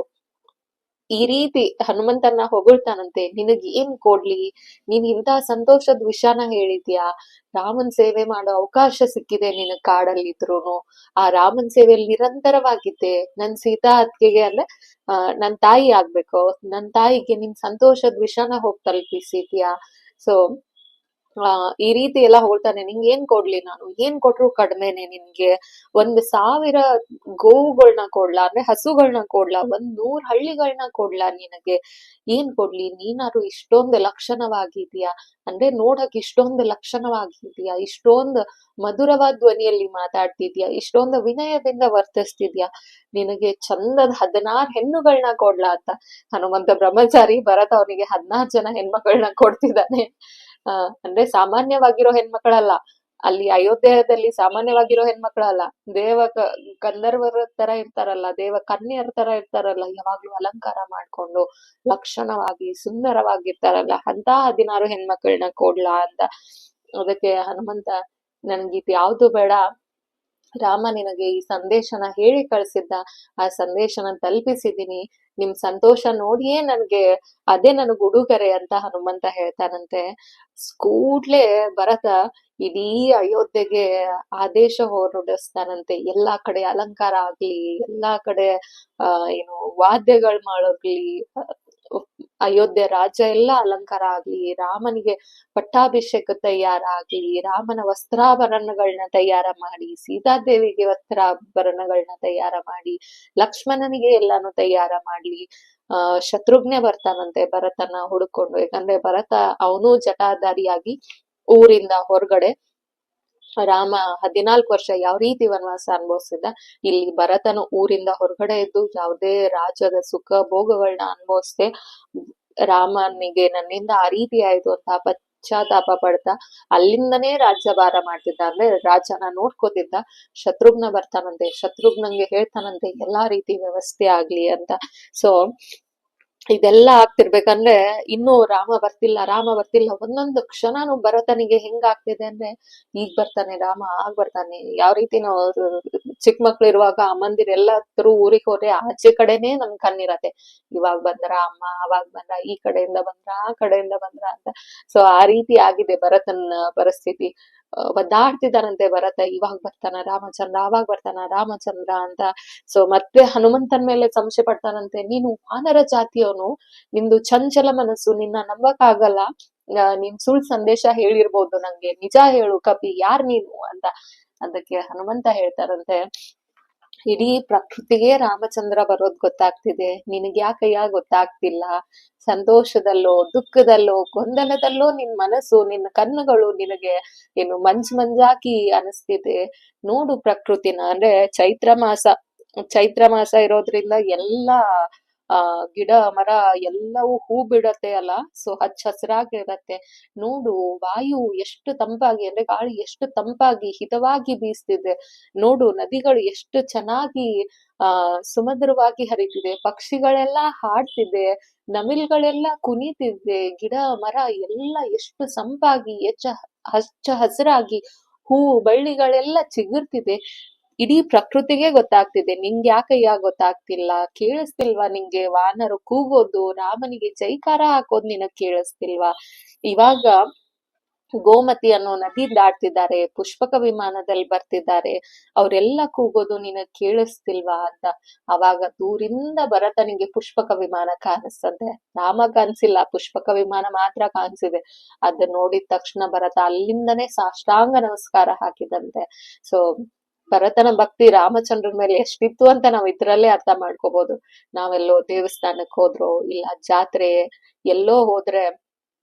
Speaker 1: ಈ ರೀತಿ ಹನುಮಂತನ ಹೊಗಳ್ತಾನಂತೆ. ನಿನಗ್ ಏನ್ ಕೊಡ್ಲಿ, ನೀನ್ ಇಂತ ಸಂತೋಷದ ವಿಷಯನ ಹೇಳಿದ್ಯಾ, ರಾಮನ್ ಸೇವೆ ಮಾಡೋ ಅವಕಾಶ ಸಿಕ್ಕಿದೆ ನಿನಗ್ ಕಾಡಲ್ಲಿದ್ರುನು, ಆ ರಾಮನ್ ಸೇವೆಯಲ್ಲಿ ನಿರಂತರವಾಗಿದ್ದೆ. ನನ್ ಸೀತಾ ಅತ್ತಿಗೆಗೆ ಅಂದ್ರೆ ನನ್ ತಾಯಿ ಆಗ್ಬೇಕು, ನನ್ ತಾಯಿಗೆ ನಿನ್ ಸಂತೋಷದ ವಿಷಯನ ಹೋಗ್ ತಲುಪಿಸಿದ್ಯಾ. ಸೊ ಈ ರೀತಿ ಎಲ್ಲ ಹೋಗ್ತಾನೆ. ನಿಂಗೆ ಏನ್ ಕೊಡ್ಲಿ ನಾನು, ಏನ್ ಕೊಟ್ರು ಕಡಿಮೆನೆ. ನಿನ್ಗೆ 1,000 ಗೋವುಗಳನ್ನ ಕೊಡ್ಲಾ, ಅಂದ್ರೆ ಹಸುಗಳನ್ನ ಕೊಡ್ಲಾ, 100 ಹಳ್ಳಿಗಳನ್ನ ಕೊಡ್ಲಾ, ನಿನಗೆ ಏನ್ ಕೊಡ್ಲಿ? ನೀನಾರು ಇಷ್ಟೊಂದು ಲಕ್ಷಣವಾಗಿದ್ಯಾ, ಅಂದ್ರೆ ನೋಡಕ್ ಇಷ್ಟೊಂದು ಲಕ್ಷಣವಾಗಿದ್ಯಾ, ಇಷ್ಟೊಂದು ಮಧುರವಾದ ಧ್ವನಿಯಲ್ಲಿ ಮಾತಾಡ್ತಿದ್ಯಾ, ಇಷ್ಟೊಂದು ವಿನಯದಿಂದ ವರ್ತಿಸ್ತಿದ್ಯಾ, ನಿನಗೆ ಚಂದದ 16 ಹೆಣ್ಣುಗಳನ್ನ ಕೊಡ್ಲಾ ಅಂತ. ಹನುಮಂತ ಬ್ರಹ್ಮಚಾರಿ ಭರತ ಅವನಿಗೆ 16 ಜನ ಹೆಣ್ಮಕ್ಳನ್ನ ಕೊಡ್ತಿದ್ದಾನೆ. ಅಂದ್ರೆ ಸಾಮಾನ್ಯವಾಗಿರೋ ಹೆಣ್ಮಕ್ಳಲ್ಲ, ಅಲ್ಲಿ ಅಯೋಧ್ಯದಲ್ಲಿ ಸಾಮಾನ್ಯವಾಗಿರೋ ಹೆಣ್ಮಕ್ಳಲ್ಲ, ಗಂಧರ್ವರ ತರ ಇರ್ತಾರಲ್ಲ, ದೇವ ಕನ್ಯರ ತರ ಇರ್ತಾರಲ್ಲ, ಯಾವಾಗ್ಲೂ ಅಲಂಕಾರ ಮಾಡ್ಕೊಂಡು ಲಕ್ಷಣವಾಗಿ ಸುಂದರವಾಗಿರ್ತಾರಲ್ಲ, ಅಂತ 16 ಹೆಣ್ಮಕ್ಳನ್ನ ಕೊಡ್ಲಾ ಅಂತ. ಅದಕ್ಕೆ ಹನುಮಂತ, ನನ್ಗಿದ್ ಯಾವ್ದು ಬೇಡ, ರಾಮ ನಿನಗೆ ಈ ಸಂದೇಶನ ಹೇಳಿ ಕಳ್ಸಿದ್ದ, ಆ ಸಂದೇಶನ ತಲುಪಿಸಿದೀನಿ, ನಿಮ್ ಸಂತೋಷ ನೋಡಿಯೇ ನನ್ಗೆ ಅದೇ ನನಗ್ ಉಡುಗೊರೆ ಅಂತ ಹನುಮಂತ ಹೇಳ್ತಾನಂತೆ. ಕೂಡ್ಲೆ ಭರತ ಇಡೀ ಅಯೋಧ್ಯೆಗೆ ಆದೇಶ ಹೊರಡಿಸ್ತಾನಂತೆ. ಎಲ್ಲಾ ಕಡೆ ಅಲಂಕಾರ ಆಗ್ಲಿ, ಎಲ್ಲಾ ಕಡೆ ಏನು ವಾದ್ಯಗಳು ಮಾಡೋಗ್ಲಿ, ಅಯೋಧ್ಯೆ ರಾಜ್ಯ ಎಲ್ಲ ಅಲಂಕಾರ ಆಗ್ಲಿ, ರಾಮನಿಗೆ ಪಟ್ಟಾಭಿಷೇಕ ತಯಾರಾಗ್ಲಿ, ರಾಮನ ವಸ್ತ್ರಾಭರಣಗಳನ್ನ ತಯಾರ ಮಾಡಿ, ಸೀತಾದೇವಿಗೆ ವಸ್ತ್ರಾಭರಣಗಳನ್ನ ತಯಾರ ಮಾಡಿ, ಲಕ್ಷ್ಮಣನಿಗೆ ಎಲ್ಲಾನು ತಯಾರ ಮಾಡ್ಲಿ. ಶತ್ರುಘ್ನೆ ಬರ್ತಾನಂತೆ ಭರತನ ಹುಡುಕೊಂಡು. ಯಾಕಂದ್ರೆ ಭರತ ಅವನು ಜಟಾಧಾರಿಯಾಗಿ ಊರಿಂದ ಹೊರಗಡೆ, ರಾಮ 14 ವರ್ಷ ಯಾವ ರೀತಿ ವನವಾಸ ಅನುಭವಿಸಿದ, ಇಲ್ಲಿ ಭರತನು ಊರಿಂದ ಹೊರಗಡೆ ಇದ್ದು ಯಾವುದೇ ರಾಜ್ಯದ ಸುಖ ಭೋಗಗಳನ್ನ ಅನುಭವಿಸ್ದೆ, ರಾಮನಿಗೆ ನನ್ನಿಂದ ಆ ರೀತಿ ಆಯ್ತು ಅಂತ ಪಶ್ಚಾತ್ತಾಪ ಪಡ್ತಾ ಅಲ್ಲಿಂದನೇ ರಾಜ್ಯಭಾರ ಮಾಡ್ತಿದ್ದ, ಅಂದ್ರೆ ರಾಜ್ಯನ ನೋಡ್ಕೋತಿದ್ದ. ಶತ್ರುಘ್ನ ಬರ್ತಾನಂತೆ, ಶತ್ರುಘ್ನಂಗೆ ಹೇಳ್ತಾನಂತೆ ಎಲ್ಲಾ ರೀತಿ ವ್ಯವಸ್ಥೆ ಆಗ್ಲಿ ಅಂತ. ಸೊ ಇದೆಲ್ಲ ಆಗ್ತಿರ್ಬೇಕಂದ್ರೆ ಇನ್ನೂ ರಾಮ ಬರ್ತಿಲ್ಲ. ಒಂದೊಂದು ಕ್ಷಣನು ಭರತನಿಗೆ ಹೆಂಗ್ ಆಗ್ತಿದೆ ಅಂದ್ರೆ, ಈಗ ಬರ್ತಾನೆ ರಾಮ, ಆಗ್ ಬರ್ತಾನೆ. ಯಾವ ರೀತಿ ನಾವು ಚಿಕ್ಕ ಮಕ್ಳು ಇರುವಾಗ ಅಮ್ಮಂದಿರೆಲ್ಲರೂ ಊರಿಗೆ ಹೋದ್ರೆ ಆಚೆ ಕಡೆನೆ ನಮ್ ಕಣ್ಣಿರತ್ತೆ, ಇವಾಗ್ ಬಂದ್ರ ಅಮ್ಮ, ಅವಾಗ್ ಬಂದ್ರ, ಈ ಕಡೆಯಿಂದ ಬಂದ್ರ, ಆ ಕಡೆಯಿಂದ ಬಂದ್ರ ಅಂತ. ಸೊ ಆ ರೀತಿ ಆಗಿದೆ ಭರತನ ಪರಿಸ್ಥಿತಿ. ಒದ್ದಾಡ್ತಿದ್ದಾನಂತೆ ಭರತ, ಇವಾಗ ಬರ್ತಾನ ರಾಮಚಂದ್ರ, ಅವಾಗ ಬರ್ತಾನ ರಾಮಚಂದ್ರ ಅಂತ. ಸೊ ಮತ್ತೆ ಹನುಮಂತನ ಮೇಲೆ ಸಂಶಯ ಪಡ್ತಾನಂತೆ, ನೀನು ವಾನರ ಜಾತಿಯವನು, ನಿಂದು ಚಂಚಲ ಮನಸ್ಸು, ನಿನ್ನ ನಂಬಕ್ ಆಗಲ್ಲ, ನೀನ್ ಸುಳ್ಳು ಸಂದೇಶ ಹೇಳಿರ್ಬೋದು, ನಂಗೆ ನಿಜ ಹೇಳು ಕಪಿ, ಯಾರ್ ನೀನು ಅಂತ. ಅದಕ್ಕೆ ಹನುಮಂತ ಹೇಳ್ತಾರಂತೆ, ಇಡೀ ಪ್ರಕೃತಿಗೆ ರಾಮಚಂದ್ರ ಬರೋದ್ ಗೊತ್ತಾಗ್ತಿದೆ, ನಿನಗ್ ಯಾಕಯ್ಯ ಗೊತ್ತಾಗ್ತಿಲ್ಲ? ಸಂತೋಷದಲ್ಲೋ ದುಃಖದಲ್ಲೋ ಗೊಂದಲದಲ್ಲೋ ನಿನ್ ಮನಸ್ಸು, ನಿನ್ನ ಕಣ್ಣುಗಳು ನಿನಗೆ ಏನು ಮಂಜಾಕಿ ಅನಿಸ್ತಿದೆ. ನೋಡು ಪ್ರಕೃತಿನ, ಅಂದ್ರೆ ಚೈತ್ರ ಮಾಸ ಇರೋದ್ರಿಂದ ಎಲ್ಲಾ ಗಿಡ ಮರ ಎಲ್ಲವೂ ಹೂ ಬಿಡತ್ತೆ ಅಲ್ಲ, ಸೊ ಹಚ್ಚ ಹಸಿರಾಗಿರತ್ತೆ. ನೋಡು ವಾಯು ಎಷ್ಟು ತಂಪಾಗಿ, ಅಂದ್ರೆ ಗಾಳಿ ಎಷ್ಟು ತಂಪಾಗಿ ಹಿತವಾಗಿ ಬೀಸ್ತಿದೆ. ನೋಡು ನದಿಗಳು ಎಷ್ಟು ಚೆನ್ನಾಗಿ ಸುಮಧುರವಾಗಿ ಹರಿತಿದೆ, ಪಕ್ಷಿಗಳೆಲ್ಲ ಹಾಡ್ತಿದೆ, ನವಿಲ್ಗಳೆಲ್ಲ ಕುಣಿತಿದೆ, ಗಿಡ ಮರ ಎಲ್ಲ ಎಷ್ಟು ಸಂಪಾಗಿ ಹಚ್ಚ ಹಸಿರಾಗಿ ಹೂ ಬಳ್ಳಿಗಳೆಲ್ಲ ಚಿಗುರ್ತಿದೆ. ಇಡೀ ಪ್ರಕೃತಿಗೆ ಗೊತ್ತಾಗ್ತಿದೆ, ನಿಂಗೆ ಯಾಕಯ್ಯ ಗೊತ್ತಾಗ್ತಿಲ್ಲ? ಕೇಳಿಸ್ತಿಲ್ವಾ ನಿಂಗೆ? ವಾನರು ಕೂಗೋದು, ರಾಮನಿಗೆ ಜೈಕಾರ ಹಾಕೋದು ನಿನಗ್ ಕೇಳಿಸ್ತಿಲ್ವಾ? ಇವಾಗ ಗೋಮತಿ ಅನ್ನೋ ನದಿ ದಾಟ್ತಿದ್ದಾರೆ, ಪುಷ್ಪಕ ವಿಮಾನದಲ್ಲಿ ಬರ್ತಿದ್ದಾರೆ, ಅವರೆಲ್ಲ ಕೂಗೋದು ನಿನಗ್ ಕೇಳಿಸ್ತಿಲ್ವಾ ಅಂತ. ಅವಾಗ ದೂರಿಂದ ಭರತನಿಗೆ ಪುಷ್ಪಕ ವಿಮಾನ ಕಾಣಿಸ್ತಂತೆ, ರಾಮ ಕಾಣಿಸಿಲ್ಲ, ಪುಷ್ಪಕ ವಿಮಾನ ಮಾತ್ರ ಕಾಣಿಸಿದೆ. ಅದನ್ನ ನೋಡಿದ ತಕ್ಷಣ ಭರತ ಅಲ್ಲಿಂದನೇ ಸಾಷ್ಟಾಂಗ ನಮಸ್ಕಾರ ಹಾಕಿದಂತೆ. ಸೊ ಭರತನ ಭಕ್ತಿ ರಾಮಚಂದ್ರನ ಮೇಲೆ ಎಷ್ಟಿತ್ತು ಅಂತ ನಾವ್ ಇದ್ರಲ್ಲೇ ಅರ್ಥ ಮಾಡ್ಕೋಬಹುದು. ನಾವೆಲ್ಲೋ ದೇವಸ್ಥಾನಕ್ ಹೋದ್ರು, ಇಲ್ಲ ಜಾತ್ರೆ ಎಲ್ಲೋ ಹೋದ್ರೆ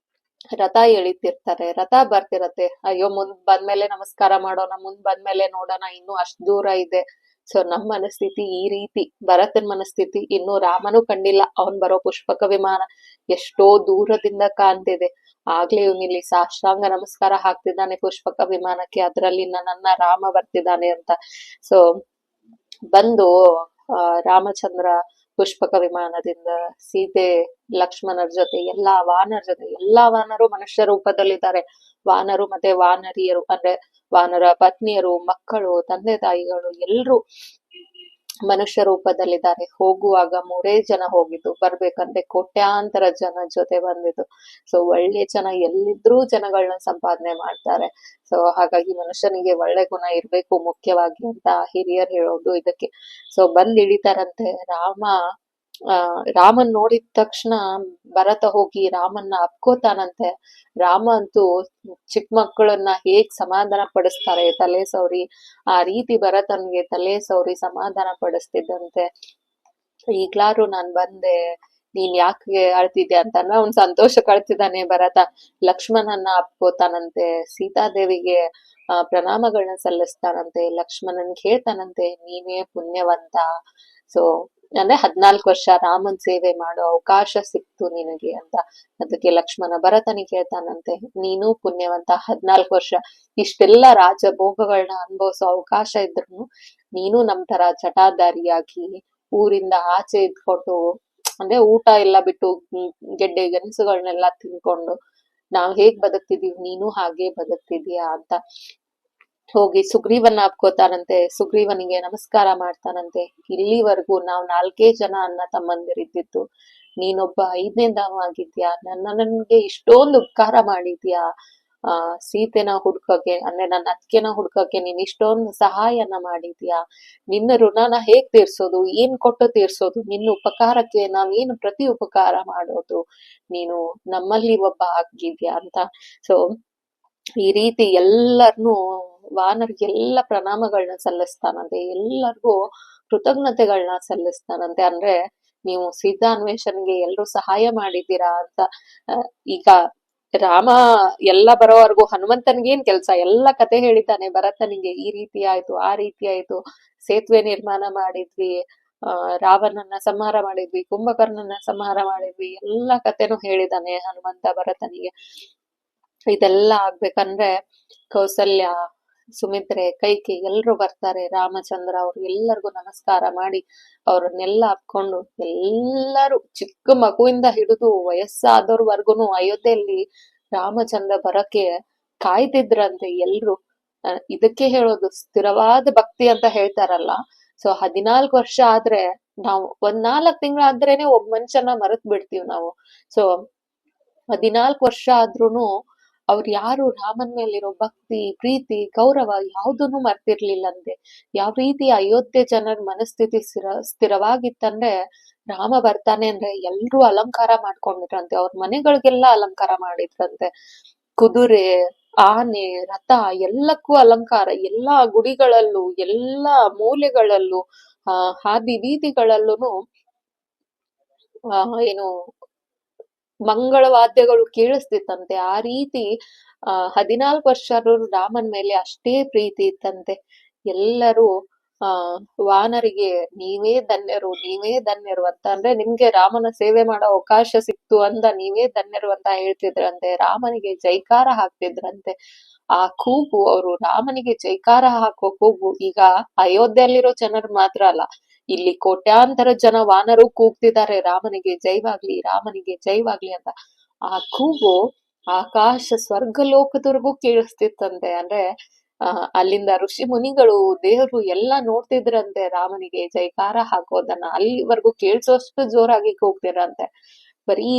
Speaker 1: ರಥ ಎಳಿತಿರ್ತಾರೆ, ರಥ ಬರ್ತಿರತ್ತೆ, ಅಯ್ಯೋ ಮುಂದ್ ಬಂದ್ಮೇಲೆ ನಮಸ್ಕಾರ ಮಾಡೋಣ, ಮುಂದ್ ಬಂದ್ಮೇಲೆ ನೋಡೋಣ, ಇನ್ನು ಅಷ್ಟ್ ದೂರ ಇದೆ. ಸೊ ನಮ್ ಮನಸ್ಥಿತಿ ಈ ರೀತಿ, ಭರತನ್ ಮನಸ್ಥಿತಿ ಇನ್ನು ರಾಮನು ಕಂಡಿಲ್ಲ, ಅವನ್ ಬರೋ ಪುಷ್ಪಕ ವಿಮಾನ ಎಷ್ಟೋ ದೂರದಿಂದ ಕಾಣ್ತಿದೆ, ಆಗ್ಲೇ ಇವನಿಲ್ಲಿ ಸಾಷ್ಟಾಂಗ ನಮಸ್ಕಾರ ಹಾಕ್ತಿದ್ದಾನೆ ಪುಷ್ಪಕ ವಿಮಾನಕ್ಕೆ, ಅದ್ರಲ್ಲಿ ನನ್ನ ರಾಮ ಬರ್ತಿದ್ದಾನೆ ಅಂತ. ಸೊ ಬಂದು ರಾಮಚಂದ್ರ ಪುಷ್ಪಕ ವಿಮಾನದಿಂದ ಸೀತೆ ಲಕ್ಷ್ಮಣರ ಜೊತೆ ಎಲ್ಲಾ ವಾನರು ಮನುಷ್ಯ ರೂಪದಲ್ಲಿದ್ದಾರೆ. ವಾನರು ಮತ್ತೆ ವಾನರಿಯರು, ಅಂದ್ರೆ ವಾನರ ಪತ್ನಿಯರು, ಮಕ್ಕಳು, ತಂದೆ ತಾಯಿಗಳು ಎಲ್ರು ಮನುಷ್ಯ ರೂಪದಲ್ಲಿದ್ದಾರೆ. ಹೋಗುವಾಗ 3 ಜನ ಹೋಗಿದ್ದು, ಬರ್ಬೇಕಂದ್ರೆ ಕೋಟ್ಯಾಂತರ ಜನ ಜೊತೆ ಬಂದಿದ್ದು. ಸೊ ಒಳ್ಳೆ ಜನ ಎಲ್ಲಿದ್ರೂ ಜನಗಳನ್ನ ಸಂಪಾದನೆ ಮಾಡ್ತಾರೆ. ಸೊ ಹಾಗಾಗಿ ಮನುಷ್ಯನಿಗೆ ಒಳ್ಳೆ ಗುಣ ಇರ್ಬೇಕು ಮುಖ್ಯವಾಗಿ ಅಂತ ಹಿರಿಯರು ಹೇಳೋದು ಇದಕ್ಕೆ. ಸೊ ಬಂದ್ ಇಳಿತಾರಂತೆ. ರಾಮನ್ ನೋಡಿದ ತಕ್ಷಣ ಭರತ ಹೋಗಿ ರಾಮನ್ನ ಅಪ್ಕೋತಾನಂತೆ. ರಾಮ ಅಂತೂ ಚಿಕ್ಕ ಮಕ್ಕಳನ್ನ ಹೇಗ್ ಸಮಾಧಾನ ಪಡಿಸ್ತಾರೆ ತಲೆ ಸೌರಿ, ಆ ರೀತಿ ಭರತನ್ಗೆ ತಲೆ ಸೌರಿ ಸಮಾಧಾನ ಪಡಿಸ್ತಿದ್ದಂತೆ. ಈಗ್ಲಾರು ನಾನ್ ಬಂದೆ, ನೀನ್ ಯಾಕೆ ಅಳ್ತಿದ್ಯಾ ಅಂತ ಅವ್ನ್ ಸಂತೋಷ ಕಳ್ತಿದ್ದಾನೆ ಭರತ. ಲಕ್ಷ್ಮಣನ್ನ ಅಪ್ಕೋತಾನಂತೆ, ಸೀತಾದೇವಿಗೆ ಪ್ರಣಾಮಗಳನ್ನ ಸಲ್ಲಿಸ್ತಾನಂತೆ, ಲಕ್ಷ್ಮಣನ್ಗೆ ಹೇಳ್ತಾನಂತೆ, ನೀನೇ ಪುಣ್ಯವಂತ. ಸೊ ಅಂದ್ರೆ 14 ವರ್ಷ ರಾಮನ್ ಸೇವೆ ಮಾಡೋ ಅವಕಾಶ ಸಿಕ್ತು ನಿನಗೆ ಅಂತ. ಅದಕ್ಕೆ ಲಕ್ಷ್ಮಣ ಭರತನಿಗೆ ಹೇಳ್ತಾನಂತೆ, ನೀನು ಪುಣ್ಯವಂತ, 14 ವರ್ಷ ಇಷ್ಟೆಲ್ಲ ರಾಜಭೋಗಗಳನ್ನ ಅನುಭವಿಸೋ ಅವಕಾಶ ಇದ್ರು ನೀನು ನಮ್ ತರ ಜಟಾಧಾರಿಯಾಗಿ ಊರಿಂದ ಆಚೆ ಇದ್ಕೊಂಡು, ಅಂದ್ರೆ ಊಟ ಎಲ್ಲ ಬಿಟ್ಟು ಗೆಡ್ಡೆ ಗೆಣಸುಗಳನ್ನೆಲ್ಲ ತಿನ್ಕೊಂಡು ನಾವ್ ಹೇಗ್ ಬದುಕ್ತಿದೀವಿ ನೀನು ಹಾಗೆ ಬದುಕ್ತಿದೀಯಾ ಅಂತ. ಹೋಗಿ ಸುಗ್ರೀವನ್ನ ಅಪ್ಕೋತಾನಂತೆ, ಸುಗ್ರೀವನಿಗೆ ನಮಸ್ಕಾರ ಮಾಡ್ತಾನಂತೆ. ಇಲ್ಲಿವರೆಗೂ ನಾವ್ 4 ಜನ ಅಣ್ಣ ತಮ್ಮಂದಿರಿದ್ದಿತ್ತು, ನೀನೊಬ್ಬ 5ನೇ ದಾವ ಆಗಿದ್ಯಾ, ನನ್ಗೆ ಇಷ್ಟೊಂದು ಉಪಕಾರ ಮಾಡಿದ್ಯಾ, ಸೀತೆನ ಹುಡ್ಕಕ್ಕೆ, ಅಂದ್ರೆ ನನ್ನ ಅತ್ತಿಗೆನ ಹುಡ್ಕಕ್ಕೆ ನೀನ್ ಇಷ್ಟೊಂದು ಸಹಾಯನ ಮಾಡಿದ್ಯಾ, ನಿನ್ನ ಋಣನ ಹೇಗ್ ತೀರ್ಸೋದು, ಏನ್ ಕೊಟ್ಟು ತೀರ್ಸೋದು, ನಿನ್ನ ಉಪಕಾರಕ್ಕೆ ನಾವೇನು ಪ್ರತಿ ಉಪಕಾರ ಮಾಡೋದು, ನೀನು ನಮ್ಮಲ್ಲಿ ಒಬ್ಬ ಆಗಿದ್ಯಾ ಅಂತ. ಸೊ ಈ ರೀತಿ ಎಲ್ಲರನ್ನೂ ವಾನರ್ಗೆಲ್ಲ ಪ್ರಣಾಮಗಳನ್ನ ಸಲ್ಲಿಸ್ತಾನಂತೆ, ಎಲ್ಲರಿಗೂ ಕೃತಜ್ಞತೆಗಳನ್ನ ಸಲ್ಲಿಸ್ತಾನಂತೆ. ಅಂದ್ರೆ ನೀವು ಸೀತಾನ್ವೇಷನ್ಗೆ ಎಲ್ರು ಸಹಾಯ ಮಾಡಿದ್ದೀರಾ ಅಂತ. ಈಗ ರಾಮ ಎಲ್ಲ ಬರೋವರೆಗೂ ಹನುಮಂತನ್ಗೇನ್ ಕೆಲ್ಸ, ಎಲ್ಲ ಕತೆ ಹೇಳಿದ್ದಾನೆ ಭರತನಿಗೆ, ಈ ರೀತಿ ಆಯ್ತು ಆ ರೀತಿ ಆಯ್ತು, ಸೇತುವೆ ನಿರ್ಮಾಣ ಮಾಡಿದ್ವಿ, ರಾವಣನ ಸಂಹಾರ ಮಾಡಿದ್ವಿ, ಕುಂಭಕರ್ಣನ ಸಂಹಾರ ಮಾಡಿದ್ವಿ, ಎಲ್ಲ ಕತೆನೂ ಹೇಳಿದಾನೆ ಹನುಮಂತ ಭರತನಿಗೆ. ಇದೆಲ್ಲ ಆಗ್ಬೇಕಂದ್ರೆ ಕೌಸಲ್ಯ, ಸುಮಿತ್ರೆ, ಕೈಕಿ ಎಲ್ರು ಬರ್ತಾರೆ. ರಾಮಚಂದ್ರ ಅವ್ರು ಎಲ್ಲರಿಗೂ ನಮಸ್ಕಾರ ಮಾಡಿ ಅವ್ರನ್ನೆಲ್ಲ ಅಪ್ಕೊಂಡು, ಎಲ್ಲರೂ ಚಿಕ್ಕ ಮಗುವಿಂದ ಹಿಡಿದು ವಯಸ್ಸಾದವ್ರವರ್ಗುನು ಅಯೋಧ್ಯೆಯಲ್ಲಿ ರಾಮಚಂದ್ರ ಬರಕ್ಕೆ ಕಾಯ್ತಿದ್ರಂತೆ ಎಲ್ರು. ಇದಕ್ಕೆ ಹೇಳೋದು ಸ್ಥಿರವಾದ ಭಕ್ತಿ ಅಂತ ಹೇಳ್ತಾರಲ್ಲ. ಸೊ 14 ವರ್ಷ ಆದ್ರೆ ನಾವು ಒಂದ್ 4 ತಿಂಗಳಾದ್ರೇನೆ ಒಬ್ಬ ಮನುಷ್ಯನ ಮರೆತ್ ಬಿಡ್ತೀವಿ ನಾವು. ಸೊ 14 ವರ್ಷ ಆದ್ರೂನು ಅವ್ರು ಯಾರು ರಾಮನ್ ಮೇಲಿರೋ ಭಕ್ತಿ ಪ್ರೀತಿ ಗೌರವ ಯಾವುದನ್ನು ಮರ್ತಿರ್ಲಿಲ್ಲಂತೆ. ಯಾವ ರೀತಿ ಅಯೋಧ್ಯೆ ಜನರ ಮನಸ್ಥಿತಿ ಸ್ಥಿರವಾಗಿತ್ತಂದ್ರೆ ರಾಮ ಬರ್ತಾನೆ ಅಂದ್ರೆ ಎಲ್ರೂ ಅಲಂಕಾರ ಮಾಡ್ಕೊಂಡಿದ್ರಂತೆ, ಅವ್ರ ಮನೆಗಳಿಗೆಲ್ಲ ಅಲಂಕಾರ ಮಾಡಿದ್ರಂತೆ. ಕುದುರೆ, ಆನೆ, ರಥ ಎಲ್ಲಕ್ಕೂ ಅಲಂಕಾರ, ಎಲ್ಲಾ ಗುಡಿಗಳಲ್ಲೂ ಎಲ್ಲಾ ಮೂಲೆಗಳಲ್ಲೂ ಹಾದಿ ಬೀದಿಗಳಲ್ಲೂ ಏನು ಮಂಗಳವಾದ್ಯಗಳು ಕೇಳಿಸ್ತಿತ್ತಂತೆ. ಆ ರೀತಿ 14 ವರ್ಷ ರಾಮನ್ ಮೇಲೆ ಅಷ್ಟೇ ಪ್ರೀತಿ ಇತ್ತಂತೆ. ಎಲ್ಲರೂ ವಾನರಿಗೆ ನೀವೇ ಧನ್ಯರು ನೀವೇ ಧನ್ಯರು ಅಂತ, ಅಂದ್ರೆ ನಿಮ್ಗೆ ರಾಮನ ಸೇವೆ ಮಾಡೋ ಅವಕಾಶ ಸಿಕ್ತು ಅಂದ ನೀವೇ ಧನ್ಯರು ಅಂತ ಹೇಳ್ತಿದ್ರಂತೆ. ರಾಮನಿಗೆ ಜೈಕಾರ ಹಾಕ್ತಿದ್ರಂತೆ. ಆ ಕೂಗು, ಅವರು ರಾಮನಿಗೆ ಜೈಕಾರ ಹಾಕೋ ಕೂಗು ಈಗ ಅಯೋಧ್ಯೆಯಲ್ಲಿರೋ ಜನರು ಮಾತ್ರ ಅಲ್ಲ, ಇಲ್ಲಿ ಕೋಟ್ಯಾಂತರ ಜನ ವಾನರು ಕೂಗ್ತಿದ್ದಾರೆ ರಾಮನಿಗೆ ಜೈವಾಗ್ಲಿ ರಾಮನಿಗೆ ಜೈವಾಗ್ಲಿ ಅಂತ. ಆ ಕೂಗು ಆಕಾಶ ಸ್ವರ್ಗ ಲೋಕದವರೆಗೂ ಕೇಳಿಸ್ತಿತ್ತಂತೆ. ಅಂದ್ರೆ ಅಲ್ಲಿಂದ ಋಷಿ ಮುನಿಗಳು ದೇವರು ಎಲ್ಲಾ ನೋಡ್ತಿದ್ರಂತೆ ರಾಮನಿಗೆ ಜೈಕಾರ ಹಾಕೋದನ್ನ, ಅಲ್ಲಿವರೆಗೂ ಕೇಳಿಸೋಷ್ಟು ಜೋರಾಗಿ ಕೂಗ್ತಿರಂತೆ. ಬರೀ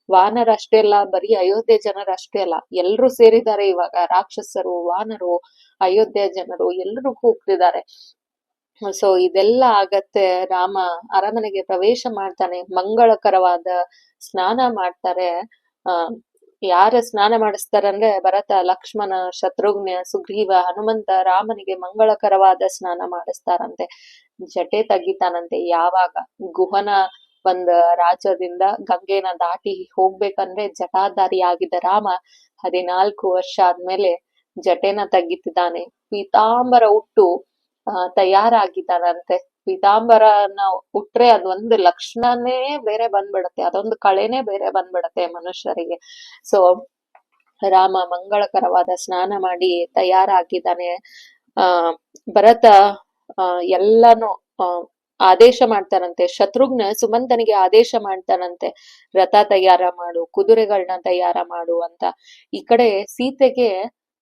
Speaker 1: ವಾನರ ಅಷ್ಟೇ ಅಲ್ಲ, ಬರೀ ಅಯೋಧ್ಯೆ ಜನರು ಅಷ್ಟೇ ಅಲ್ಲ, ಎಲ್ರು ಸೇರಿದ್ದಾರೆ ಇವಾಗ. ರಾಕ್ಷಸರು, ವಾನರು, ಅಯೋಧ್ಯೆ ಜನರು ಎಲ್ಲರೂ ಕೂಗ್ತಿದ್ದಾರೆ. ಸೊ ಇದೆಲ್ಲ ಆಗತ್ತೆ. ರಾಮ ಅರಮನೆಗೆ ಪ್ರವೇಶ ಮಾಡ್ತಾನೆ, ಮಂಗಳಕರವಾದ ಸ್ನಾನ ಮಾಡ್ತಾರೆ. ಯಾರ ಸ್ನಾನ ಮಾಡಿಸ್ತಾರಂದ್ರೆ ಭರತ, ಲಕ್ಷ್ಮಣ, ಶತ್ರುಘ್ನ, ಸುಗ್ರೀವ, ಹನುಮಂತ ರಾಮನಿಗೆ ಮಂಗಳಕರವಾದ ಸ್ನಾನ ಮಾಡಿಸ್ತಾರಂತೆ. ಜಟೆ ತೆಗಿತಾನಂತೆ. ಯಾವಾಗ ಗುಹನ ಒಂದ್ ರಾಜ್ಯದಿಂದ ಗಂಗೆನ ದಾಟಿ ಹೋಗ್ಬೇಕಂದ್ರೆ ಜಟಾಧಾರಿ ಆಗಿದ್ದ ರಾಮ 14 ವರ್ಷ ಆದ್ಮೇಲೆ ಜಟೆನ ತೆಗಿತಿದ್ದಾನೆ. ಪೀತಾಂಬರ ಉಟ್ಟು ತಯಾರಾಗಿದ್ದಾನಂತೆ. ಪೀತಾಂಬರನ ಉಟ್ರೆ ಅದೊಂದು ಲಕ್ಷಣನೇ ಬೇರೆ ಬಂದ್ಬಿಡತ್ತೆ, ಅದೊಂದು ಕಳೆನೇ ಬೇರೆ ಬಂದ್ಬಿಡತ್ತೆ ಮನುಷ್ಯರಿಗೆ. ಸೊ ರಾಮ ಮಂಗಳಕರವಾದ ಸ್ನಾನ ಮಾಡಿ ತಯಾರಾಗಿದ್ದಾನೆ. ಭರತ ಎಲ್ಲಾನು ಆದೇಶ ಮಾಡ್ತಾನಂತೆ. ಶತ್ರುಘ್ನ ಸುಮಂತನಿಗೆ ಆದೇಶ ಮಾಡ್ತಾನಂತೆ, ರಥ ತಯಾರ ಮಾಡು, ಕುದುರೆಗಳನ್ನ ತಯಾರ ಮಾಡು ಅಂತ. ಈ ಕಡೆ ಸೀತೆಗೆ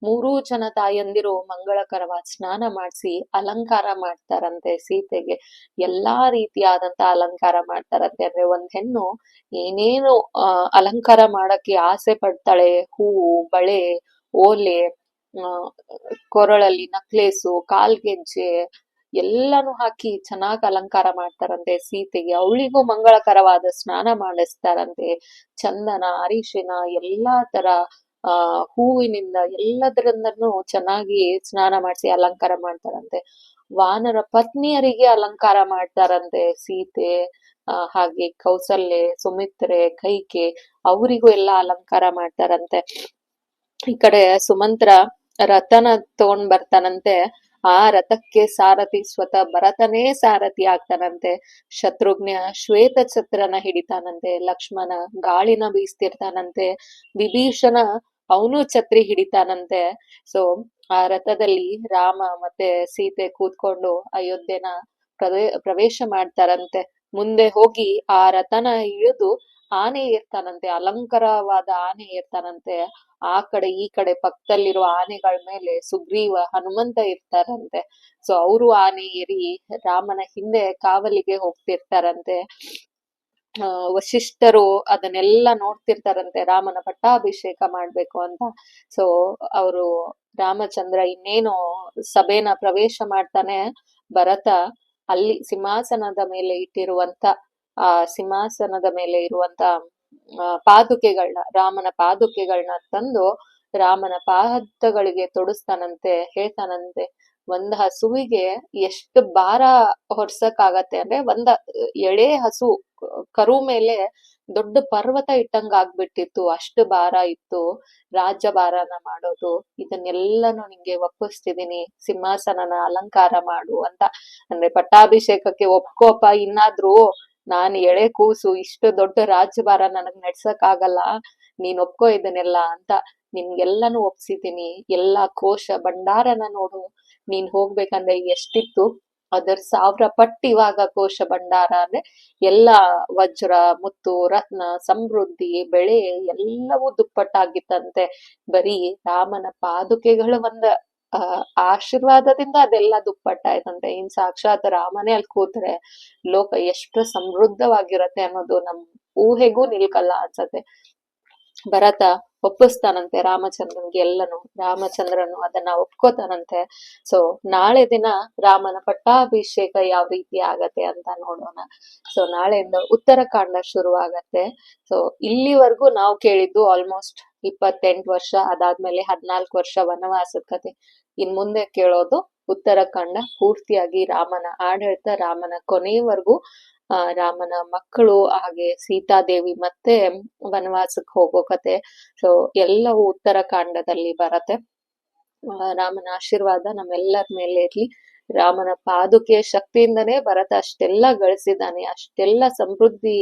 Speaker 1: 3 ಜನ ತಾಯಂದಿರು ಮಂಗಳಕರವಾದ ಸ್ನಾನ ಮಾಡಿಸಿ ಅಲಂಕಾರ ಮಾಡ್ತಾರಂತೆ. ಸೀತೆಗೆ ಎಲ್ಲಾ ರೀತಿಯಾದಂತ ಅಲಂಕಾರ ಮಾಡ್ತಾರಂತೆ. ಅಂದ್ರೆ ಒಂದ್ ಹೆಣ್ಣು ಏನೇನು ಅಲಂಕಾರ ಮಾಡಕ್ಕೆ ಆಸೆ ಪಡ್ತಾಳೆ, ಹೂವು, ಬಳೆ, ಓಲೆ, ಕೊರಳಲ್ಲಿ ನಕ್ಲೇಸು, ಕಾಲ್ಗೆಜ್ಜೆ ಎಲ್ಲಾನು ಹಾಕಿ ಚೆನ್ನಾಗ್ ಅಲಂಕಾರ ಮಾಡ್ತಾರಂತೆ ಸೀತೆಗೆ. ಅವಳಿಗೂ ಮಂಗಳಕರವಾದ ಸ್ನಾನ ಮಾಡಿಸ್ತಾರಂತೆ. ಚಂದನ, ಅರಿಶಿನ ಎಲ್ಲಾ ತರ ಹೂವಿನಿಂದ ಎಲ್ಲದರಿಂದನೂ ಚೆನ್ನಾಗಿ ಸ್ನಾನ ಮಾಡಿಸಿ ಅಲಂಕಾರ ಮಾಡ್ತಾರಂತೆ. ವಾನರ ಪತ್ನಿಯರಿಗೆ ಅಲಂಕಾರ ಮಾಡ್ತಾರಂತೆ ಸೀತೆ, ಹಾಗೆ ಕೌಸಲ್ಯೆ, ಸುಮಿತ್ರೆ, ಕೈಕೆ ಅವರಿಗೂ ಎಲ್ಲ ಅಲಂಕಾರ ಮಾಡ್ತಾರಂತೆ. ಈ ಕಡೆ ಸುಮಂತ್ರ ರಥನ ತಗೊಂಡ್ ಬರ್ತಾನಂತೆ. ಆ ರಥಕ್ಕೆ ಸಾರಥಿ ಸ್ವತಃ ಭರತನೇ ಸಾರಥಿ ಆಗ್ತಾನಂತೆ. ಶತ್ರುಘ್ನ ಶ್ವೇತ ಛತ್ರನ ಹಿಡಿತಾನಂತೆ. ಲಕ್ಷ್ಮಣ ಗಾಳಿನ ಬೀಸ್ತಿರ್ತಾನಂತೆ. ವಿಭೀಷಣ ಅವನು ಛತ್ರಿ ಹಿಡಿತಾನಂತೆ. ಸೊ ಆ ರಥದಲ್ಲಿ ರಾಮ ಮತ್ತೆ ಸೀತೆ ಕೂತ್ಕೊಂಡು ಅಯೋಧ್ಯೆನ ಪ್ರವೇಶ ಮಾಡ್ತಾರಂತೆ. ಮುಂದೆ ಹೋಗಿ ಆ ರಥನ ಇಳಿದು ಆನೆ ಇರ್ತಾನಂತೆ, ಅಲಂಕಾರವಾದ ಆನೆ ಇರ್ತಾನಂತೆ. ಆ ಕಡೆ ಈ ಕಡೆ ಪಕ್ಕದಲ್ಲಿರುವ ಆನೆಗಳ ಮೇಲೆ ಸುಗ್ರೀವ, ಹನುಮಂತ ಇರ್ತಾರಂತೆ. ಸೊ ಅವರು ಆನೆ ಏರಿ ರಾಮನ ಹಿಂದೆ ಕಾವಲಿಗೆ ಹೋಗ್ತಿರ್ತಾರಂತೆ. ವಶಿಷ್ಠರು ಅದನ್ನೆಲ್ಲ ನೋಡ್ತಿರ್ತಾರಂತೆ, ರಾಮನ ಪಟ್ಟಾಭಿಷೇಕ ಮಾಡ್ಬೇಕು ಅಂತ. ಸೊ ಅವರು ರಾಮಚಂದ್ರ ಇನ್ನೇನು ಸಭೆನ ಪ್ರವೇಶ ಮಾಡ್ತಾನೆ. ಭರತ ಅಲ್ಲಿ ಸಿಂಹಾಸನದ ಮೇಲೆ ಇಟ್ಟಿರುವಂತ ಸಿಂಹಾಸನದ ಮೇಲೆ ಇರುವಂತ ಪಾದುಕೆಗಳನ್ನ, ರಾಮನ ಪಾದುಕೆಗಳನ್ನ ತಂದು ರಾಮನ ಪಾದಗಳಿಗೆ ತೊಡಸ್ತಾನಂತೆ. ಹೇಳ್ತಾನಂತೆ, ಒಂದ್ ಹಸುವಿಗೆ ಎಷ್ಟು ಭಾರ ಹೊರ್ಸಕ್ಕಾಗತ್ತೆ ಅಂದ್ರೆ ಒಂದ್ ಎಳೆ ಹಸು ಕರು ಮೇಲೆ ದೊಡ್ಡ ಪರ್ವತ ಇಟ್ಟಂಗ ಆಗ್ಬಿಟ್ಟಿತ್ತು, ಅಷ್ಟು ಭಾರ ಇತ್ತು ರಾಜ್ಯಭಾರನ ಮಾಡೋದು. ಇದನ್ನೆಲ್ಲನು ನಿಂಗೆ ಒಪ್ಪಿಸ್ತಿದೀನಿ, ಸಿಂಹಾಸನನ ಅಲಂಕಾರ ಮಾಡು ಅಂತ. ಅಂದ್ರೆ ಪಟ್ಟಾಭಿಷೇಕಕ್ಕೆ ಒಪ್ಕೋಪ, ಇನ್ನಾದ್ರೂ ನಾನ್ ಎಳೆ ಕೂಸು, ಇಷ್ಟು ದೊಡ್ಡ ರಾಜ್ಯಭಾರ ನನಗ್ ನಡ್ಸಕ್ ಆಗಲ್ಲ, ನೀನ್ ಒಪ್ಕೋ ಇದನ್ನೆಲ್ಲ ಅಂತ. ನಿನ್ಗೆಲ್ಲಾನು ಒಪ್ಸಿದೀನಿ. ಎಲ್ಲಾ ಕೋಶ ಭಂಡಾರನ ನೋಡು, ನೀನ್ ಹೋಗ್ಬೇಕಂದ್ರೆ ಎಷ್ಟಿತ್ತು ಅದರ 1000 ಪಟ್ಟು ಇವಾಗ ಕೋಶ ಭಂಡಾರ. ಅಂದ್ರೆ ಎಲ್ಲಾ ವಜ್ರ, ಮುತ್ತು, ರತ್ನ, ಸಮೃದ್ಧಿ, ಬೆಳೆ ಎಲ್ಲವೂ ದುಪ್ಪಟ್ಟಾಗಿತ್ತಂತೆ. ಬರೀ ರಾಮನ ಪಾದುಕೆಗಳು ಒಂದ ಆಶೀರ್ವಾದದಿಂದ ಅದೆಲ್ಲ ದುಪ್ಪಟ್ಟಾಯ್ತಂತೆ. ಇನ್ ಸಾಕ್ಷಾತ್ ರಾಮನೇ ಅಲ್ಲಿ ಕೂತ್ರೆ ಲೋಕ ಎಷ್ಟು ಸಮೃದ್ಧವಾಗಿರತ್ತೆ ಅನ್ನೋದು ನಮ್ ಊಹೆಗೂ ನಿಲ್ಕಲ್ಲ ಅನ್ಸತ್ತೆ. ಭರತ ಒಪ್ಪಿಸ್ತಾನಂತೆ ರಾಮಚಂದ್ರನ್ಗೆ ಎಲ್ಲನು. ರಾಮಚಂದ್ರನು ಅದನ್ನ ಒಪ್ಕೋತಾನಂತೆ. ಸೊ ನಾಳೆ ದಿನ ರಾಮನ ಪಟ್ಟಾಭಿಷೇಕ ಯಾವ ರೀತಿ ಆಗತ್ತೆ ಅಂತ ನೋಡೋಣ. ಸೊ ನಾಳೆಯಿಂದ ಉತ್ತರಕಾಂಡ ಶುರುವಾಗತ್ತೆ. ಸೊ ಇಲ್ಲಿವರೆಗೂ ನಾವು ಕೇಳಿದ್ದು ಆಲ್ಮೋಸ್ಟ್ 28 ವರ್ಷ, ಅದಾದ್ಮೇಲೆ 14 ವರ್ಷ ವನವಾಸದ ಕತೆ. ಇನ್ ಮುಂದೆ ಕೇಳೋದು ಉತ್ತರಕಾಂಡ ಪೂರ್ತಿಯಾಗಿ ರಾಮನ ಆಡಳಿತ, ರಾಮನ ಕೊನೆಯವರೆಗೂ ರಾಮನ ಮಕ್ಕಳು ಹಾಗೆ ಸೀತಾದೇವಿ ಮತ್ತೆ ವನವಾಸಕ್ಕೆ ಹೋಗೋ ಕತೆ. ಸೊ ಎಲ್ಲವೂ ಉತ್ತರಕಾಂಡದಲ್ಲಿ ಬರತ್ತೆ. ರಾಮನ ಆಶೀರ್ವಾದ ನಮ್ಮೆಲ್ಲರ ಮೇಲೆ ಇರ್ಲಿ. ರಾಮನ ಪಾದುಕೆ ಶಕ್ತಿಯಿಂದನೇ ಭರತ ಅಷ್ಟೆಲ್ಲ ಗಳಿಸಿದ್ದಾನೆ, ಅಷ್ಟೆಲ್ಲ ಸಮೃದ್ಧಿ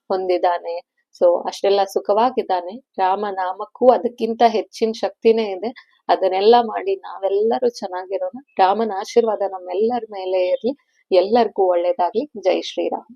Speaker 1: ಹೊಂದಿದ್ದಾನೆ. ಸೊ ಅಷ್ಟೆಲ್ಲ ಸುಖವಾಗಿದ್ದಾನೆ. ರಾಮನಾಮಕ್ಕೂ ಅದಕ್ಕಿಂತ ಹೆಚ್ಚಿನ ಶಕ್ತಿನೇ ಇದೆ. ಅದನ್ನೆಲ್ಲ ಮಾಡಿ ನಾವೆಲ್ಲರೂ ಚೆನ್ನಾಗಿರೋಣ. ರಾಮನ ಆಶೀರ್ವಾದ ನಮ್ಮೆಲ್ಲರ ಮೇಲೆ ಇರ್ಲಿ. ಎಲ್ಲರಿಗೂ ಒಳ್ಳೇದಾಗ್ಲಿ. ಜೈ ಶ್ರೀರಾಮ್.